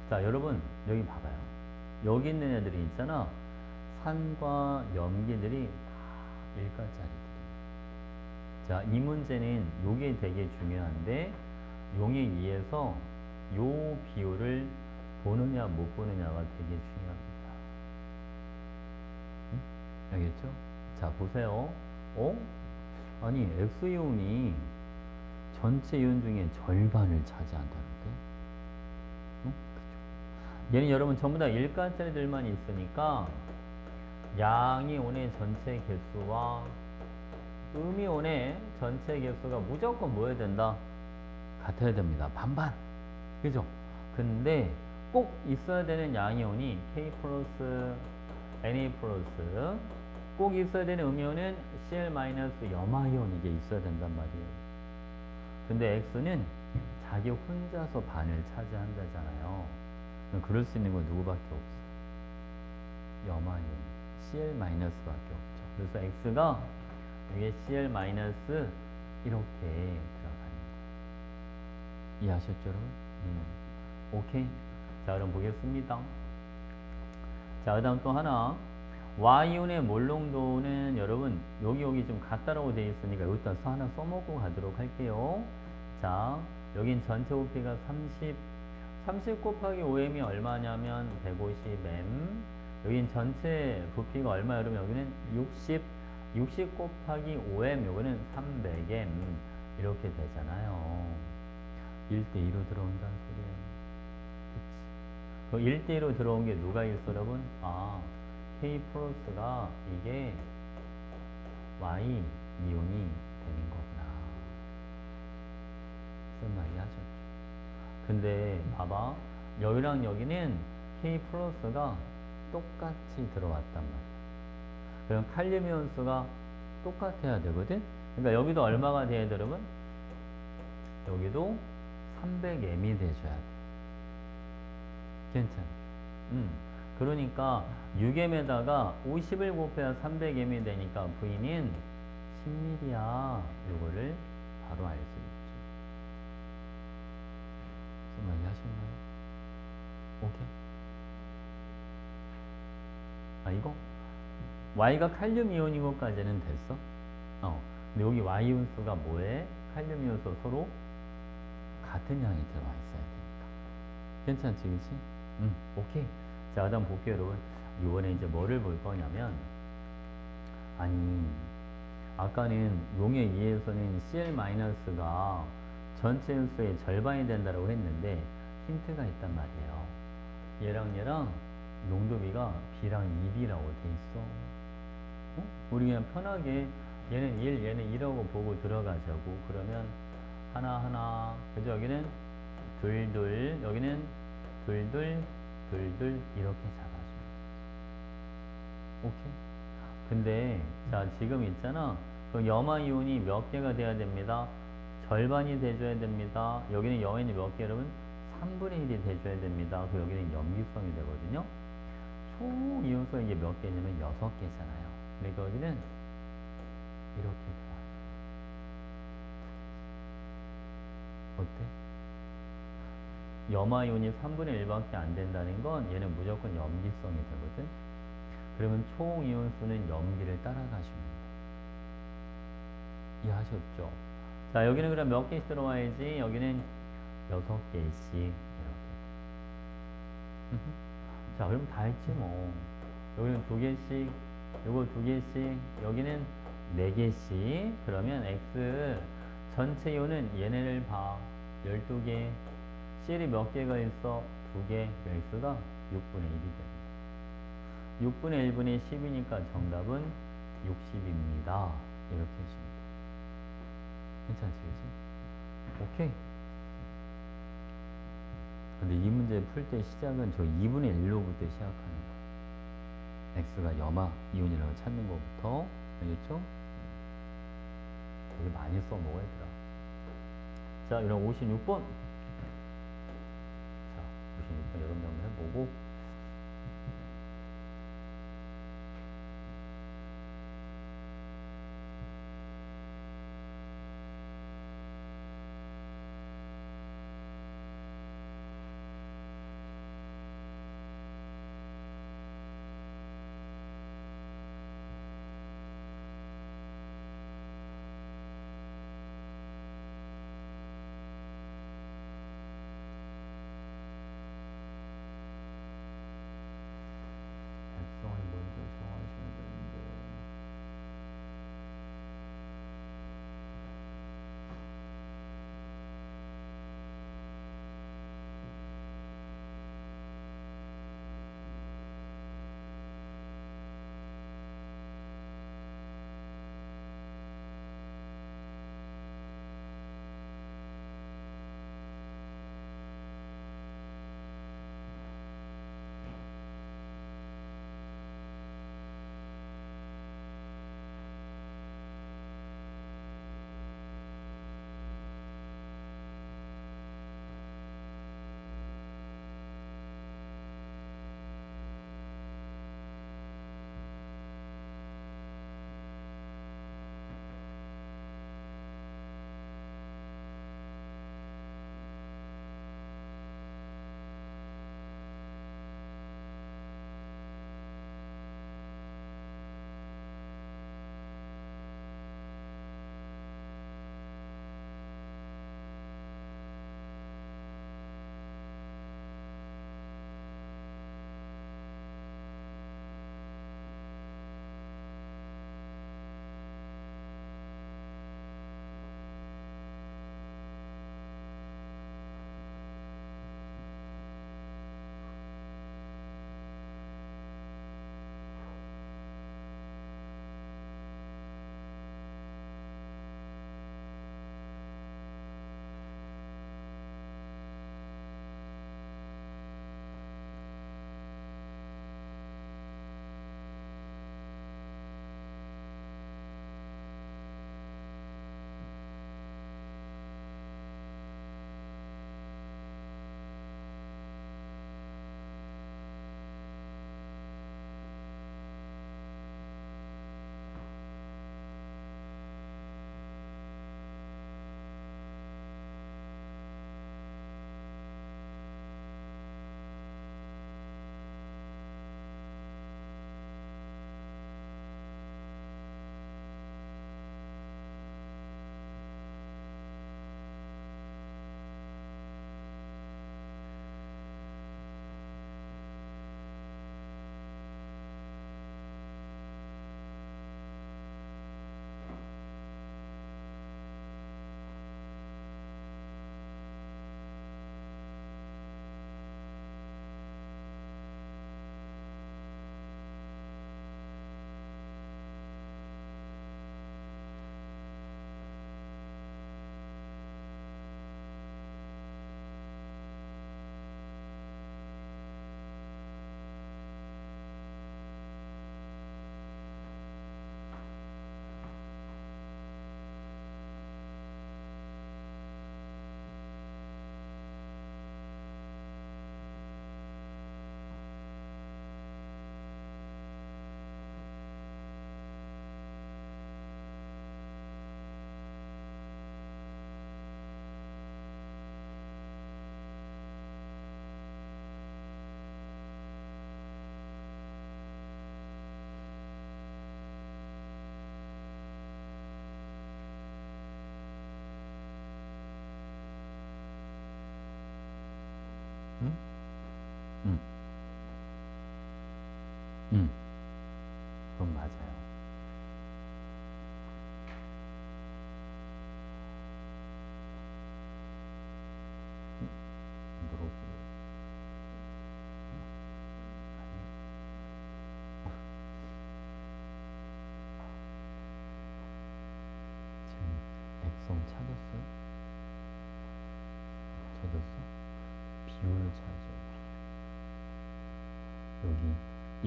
Speaker 1: 자, 여러분 여기 봐봐요. 여기 있는 애들이 있잖아. 산과 염기들이 다 1가짜리들이에요. 자, 이 문제는 요게 되게 중요한데 용액 2에서 요 비율을 보느냐 못 보느냐가 되게 중요합니다. 응? 알겠죠? 자, 보세요. 아니 X이온이 전체 이온 중에 절반을 차지한다는데? 응? 그죠? 얘는 여러분 전부 다 1가짜리들만 있으니까 양이온의 전체 개수와 음이온의 전체 개수가 무조건 뭐여야 된다? 같아야 됩니다. 반반. 그죠? 근데 꼭 있어야 되는 양이온이 K 플러스 Na 플러스 꼭 있어야 되는 음이온은 Cl 마이너스 염화이온 이게 있어야 된단 말이에요. 근데 X는 자기 혼자서 반을 차지한다잖아요. 그럴 수 있는 건 누구밖에 없어? 염화이온 Cl 마이너스밖에 없죠. 그래서 X가 이게 Cl 마이너스 이렇게 들어가는 거예요. 이해하셨죠, 여러분? 오케이. 자, 그럼 보겠습니다. 자, 그 다음 또 하나. Y온의 몰농도는 여러분, 여기 좀 같다라고 되어 있으니까 여기다 하나 써먹고 가도록 할게요. 자, 여긴 전체 부피가 30 30 곱하기 5m이 얼마냐면 150m. 여긴 전체 부피가 얼마 여러분? 여기는 60 곱하기 5m, 요거는 300m. 이렇게 되잖아요. 1대2로 들어온다는 소리예요. 그치? 그 1대2로 들어온 게 누가 있어, 여러분? 아, K 플러스가 이게 Y 이온이 되는 거구나. 무슨 말이 하셨죠? 근데 봐봐, 여기랑 여기는 K 플러스가 똑같이 들어왔단 말이야. 그럼 칼륨 이온수가 똑같아야 되거든? 그러니까 여기도 얼마가 돼야 돼, 여러분? 여기도 300m이 돼줘야 돼. 괜찮죠? 그러니까 6m에다가 50을 곱해야 300m이 되니까 V는 10mm야. 요거를 바로 알 수 있죠. 무슨 말 이해하셨나요? 오케이. 아, 이거? Y가 칼륨 이온인 것까지는 됐어? 근데 여기 Y 이온수가 뭐해? 칼륨 이온수 서로 같은 양이 들어와 있어야 되니까. 괜찮지, 그치? 오케이. 자, 그다음 볼게요, 여러분. 이번에 이제 뭐를 볼 거냐면, 아니, 아까는 용의 2에서는 Cl-가 전체 연수의 절반이 된다고 했는데, 힌트가 있단 말이에요. 얘랑 농도비가 B랑 2B라고 돼 있어. 우리 그냥 편하게 얘는 1, 얘는 2라고 보고 들어가자고. 그러면 하나, 그죠? 여기는 둘, 여기는 둘, 이렇게 잡아줘. 오케이? 근데, 자, 지금 있잖아. 그 염화 이온이 몇 개가 돼야 됩니다? 절반이 돼줘야 됩니다. 여기는 염화이온이 몇 개, 여러분? 3분의 1이 돼줘야 됩니다. 그 여기는 염기성이 되거든요. 총 이온수가 이게 몇 개냐면 6개잖아요. 그러니까 여기는 이렇게 들어와요. 어때? 염화이온이 3분의 1밖에 안 된다는 건 얘는 무조건 염기성이 되거든. 그러면 총 이온수는 염기를 따라가시면 돼. 이해하셨죠? 자, 여기는 그럼 몇 개씩 들어와야지? 여기는 6개씩 이렇게. 자, 그럼 다 했지 뭐. 여기는 2개씩, 요거 2개씩, 여기는 4개씩. 그러면 X 전체 이온은 얘네를 봐. 12개. Cl이 몇 개가 있어? 2개. X가 6분의 1이 됩니다. 6분의 1분의 10이니까 정답은 60입니다. 이렇게 해주면 돼. 괜찮지, 그치? 오케이. 근데 이 문제 풀 때 시작은 저 2분의 1로부터 시작하는 거야. X가 염화 이온이라고 찾는 것부터. 알겠죠? 되게 많이 써먹어야 되더라. 자, 이런 56번. 자, 56번 여러분들 한번 해보고.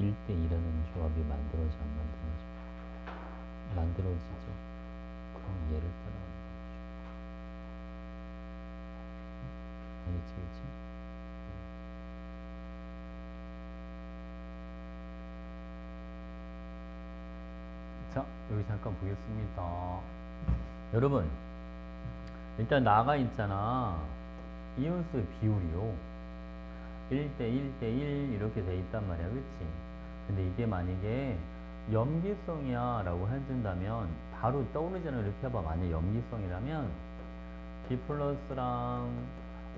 Speaker 1: 1대2라는 조합이 만들어져 안 만들어져? 만들어지죠. 그럼 얘를 따라가는 거죠. 알겠지, 그치? 자, 여기 잠깐 보겠습니다. 여러분, 일단 나가 있잖아. 이온수의 비율이요. 1대1대1 이렇게 돼 있단 말이야. 그치? 근데 이게 만약에 염기성이야 라고 해준다면 바로 떠오르잖아. 이렇게 해봐. 만약 염기성이라면 B 플러스랑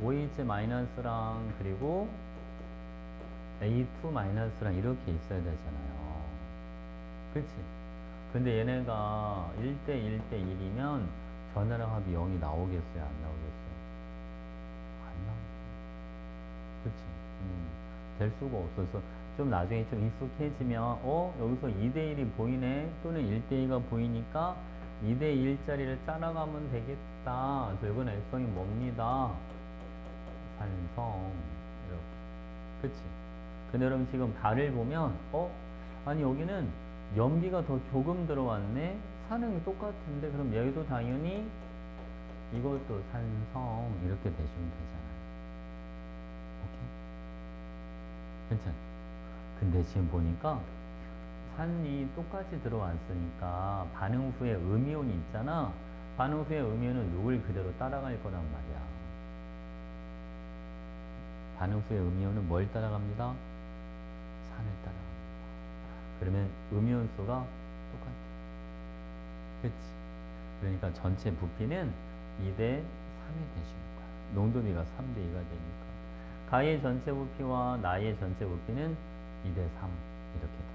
Speaker 1: OH 마이너스랑 그리고 A2 마이너스랑 이렇게 있어야 되잖아요. 그치? 근데 얘네가 1대1대1이면 전하랑 합이 0이 나오겠어요? 안 나오겠어요? 안 나오겠어요. 그치? 될 수가 없어서 좀 나중에 좀 익숙해지면 여기서 2대1이 보이네 또는 1대2가 보이니까 2대1짜리를 짜나가면 되겠다. 그래서 이건 X성이 뭡니다. 산성 이렇게. 그치? 근데 여러분 지금 발을 보면 아니 여기는 염기가 더 조금 들어왔네. 산응이 똑같은데 그럼 여기도 당연히 이것도 산성 이렇게 대주면 되잖아요. 오케이? 괜찮아. 근데 지금 보니까 산이 똑같이 들어왔으니까 반응 후에 음이온이 있잖아. 반응 후에 음이온은 누굴 그대로 따라갈 거란 말이야. 반응 후에 음이온은 뭘 따라갑니다? 산을 따라갑니다. 그러면 음이온 수가 똑같아. 그치? 그러니까 전체 부피는 2대 3이 되시는 거야. 농도비가 3대 2가 되니까. 가의 전체 부피와 나의 전체 부피는 2대 3 이렇게 된다.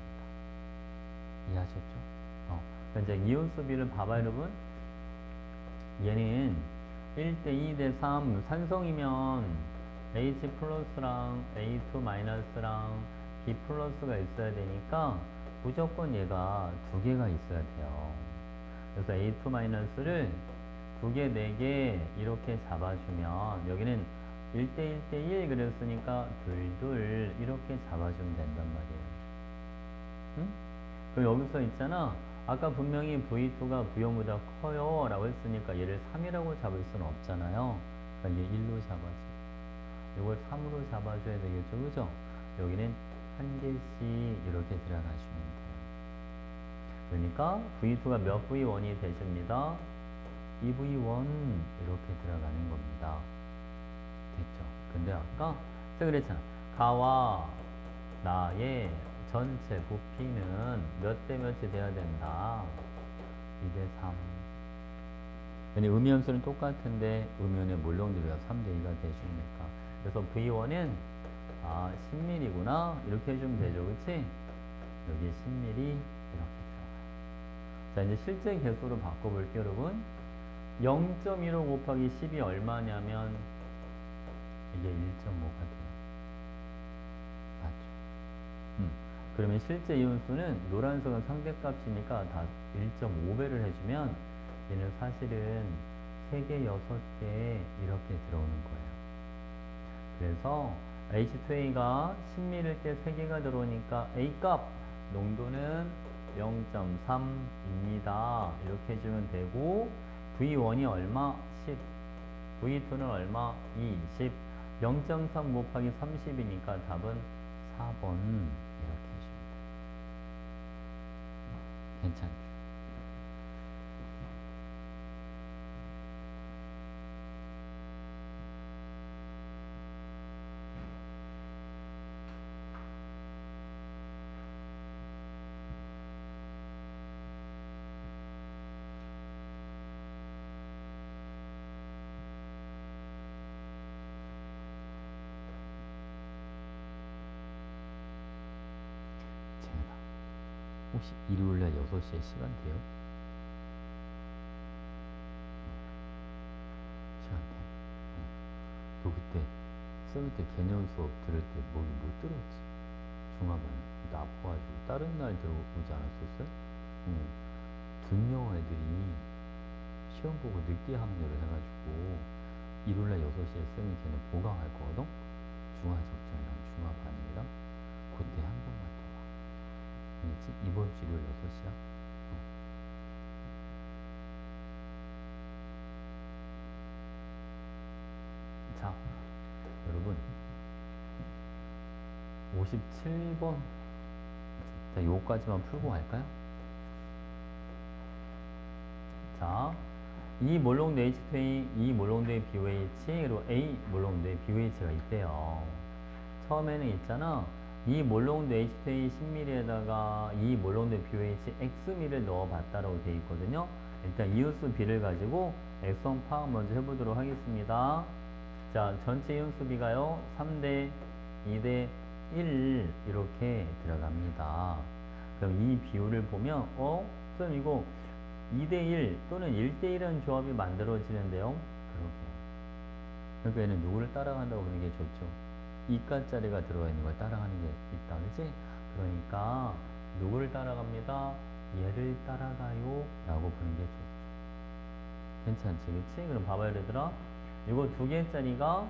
Speaker 1: 이해하셨죠? 이제 이온수 비를 봐봐 여러분. 얘는 1대 2대 3 산성이면 H 플러스랑 A2 마이너스랑 B 플러스가 있어야 되니까 무조건 얘가 두 개가 있어야 돼요. 그래서 A2 마이너스를 두 개, 네 개 이렇게 잡아주면 여기는 1대 1대 1 그랬으니까 둘둘 이렇게 잡아주면 된단 말이에요. 응? 그리고 여기서 있잖아. 아까 분명히 V2가 V1보다 커요 라고 했으니까 얘를 3이라고 잡을 수는 없잖아요. 그러니까 얘 1로 잡아줘. 이걸 3으로 잡아줘야 되겠죠. 그죠? 여기는 한 개씩 이렇게 들어가시면 돼요. 그러니까 V2가 몇 V1이 되십니다. 2V1 이렇게 들어가는 겁니다. 됐죠? 근데 아까 제가 그랬잖아. 가와 나의 전체 부피는 몇 대 몇이 돼야 된다. 2대 3. 근데 음이온수는 똑같은데 음이온의 몰롱도비가 3대 2가 되시니까. 그래서 V1은 10mm구나 이렇게 해주면 되죠. 그치? 여기 10mm 이렇게 들어가요. 자 이제 실제 개수로 바꿔볼게요 여러분. 0.15 곱하기 10이 얼마냐면 이게 1.5가 돼요. 맞죠? 그러면 실제 이온수는 노란색은 상대값이니까 다 1.5배를 해주면 얘는 사실은 3개, 6개 이렇게 들어오는 거예요. 그래서 H2A가 10ml 때 3개가 들어오니까 A값 농도는 0.3입니다. 이렇게 해주면 되고 V1이 얼마? 10. V2는 얼마? 2. 10. 0.3 곱하기 30이니까 답은 4번 이렇게 해주면 돼요. 괜찮죠? 혹시 일요일날 6시에 시간 돼요? 시간 돼. 너 그때 쌤 때 개념 수업 들을 때 목이 못 들었지? 중화반 나 아파가지고 다른 날 들어오지 않았었어요? 등려 애들이 시험 보고 늦게 합류를 해가지고 일요일날 6시에 쌤이 걔네 보강할 거거든? 중화적정이랑 중화반이랑 그때 한 번만 더 봐. 아니지, 이번 주 일요일 6시야. 자, 여러분 57번. 자, 요거까지만 풀고 갈까요? 자, 이 몰롱드 H2A, 이 몰롱드 BOH, 그리고 A 몰롱드 BOH가 있대요. 처음에는 있잖아. 이 몰롱드 H2A 10mm에다가 이 몰롱드 BOH X미를 넣어봤다라고 되어 있거든요. 일단 이온수 B를 가지고 X1 파악 먼저 해보도록 하겠습니다. 자, 전체 이온수 B가요 3대 2대 1 이렇게 들어갑니다. 그럼 이 비율을 보면 쌤 이거 2대1 또는 1대1이라는 조합이 만들어지는데요. 그러게. 그러니까 얘는 누구를 따라간다고 보는 게 좋죠. 이가짜리가 들어가 있는 걸 따라가는 게 있다. 그치? 그러니까 누구를 따라갑니다. 얘를 따라가요 라고 보는 게 좋죠. 괜찮지? 그치? 그럼 봐봐요 얘들아. 이거 두 개짜리가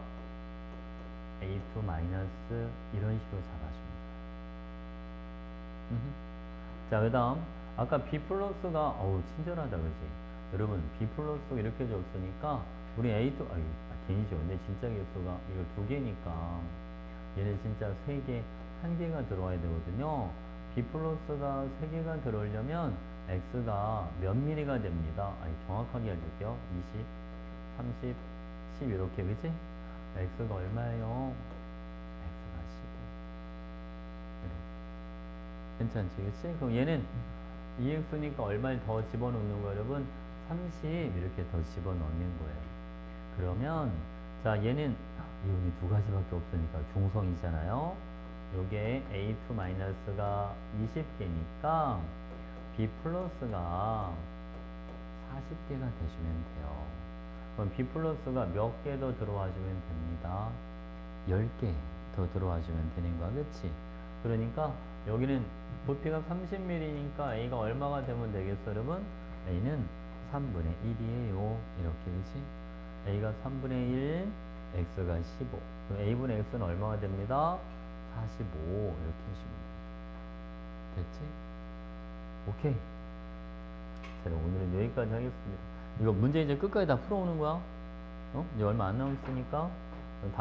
Speaker 1: A2 마이너스 이런 식으로 잡아줍니다. 자, 그 다음 아까 B 플러스가 어우 친절하다 그지? 여러분 B 플러스 이렇게 줬으니까 우리 A2 괜히죠. 근데 진짜 개수가 이거 두 개니까 얘는 진짜 세 개, 한 개가 들어와야 되거든요. B 플러스가 세 개가 들어오려면 X가 몇 미리가 됩니다. 정확하게 해줄게요. 20, 30, 10 이렇게 그지? X가 얼마예요? X가 15. 괜찮지 그치? 그럼 얘는 2x니까 얼마를 더 집어넣는 거예요 여러분? 30 이렇게 더 집어넣는 거예요. 그러면 자 얘는 이온이 두 가지밖에 없으니까 중성이잖아요. 요게 A2 마이너스가 20개니까 B 플러스가 40개가 되시면 돼요. 그럼 B 플러스가 몇 개 더 들어와 주면 됩니다. 10개 더 들어와 주면 되는 거야 그치? 그러니까 여기는 부피가 30mm니까 A가 얼마가 되면 되겠어 여러분? A는 3분의 1이에요. 이렇게 그치? A가 3분의 1, X가 15. 그럼 A분의 X는 얼마가 됩니다? 45 이렇게 하시면 돼요. 됐지? 오케이. 자, 오늘은 여기까지 하겠습니다. 이거 문제 이제 끝까지 다 풀어오는 거야. 이제 얼마 안 남았으니까 다음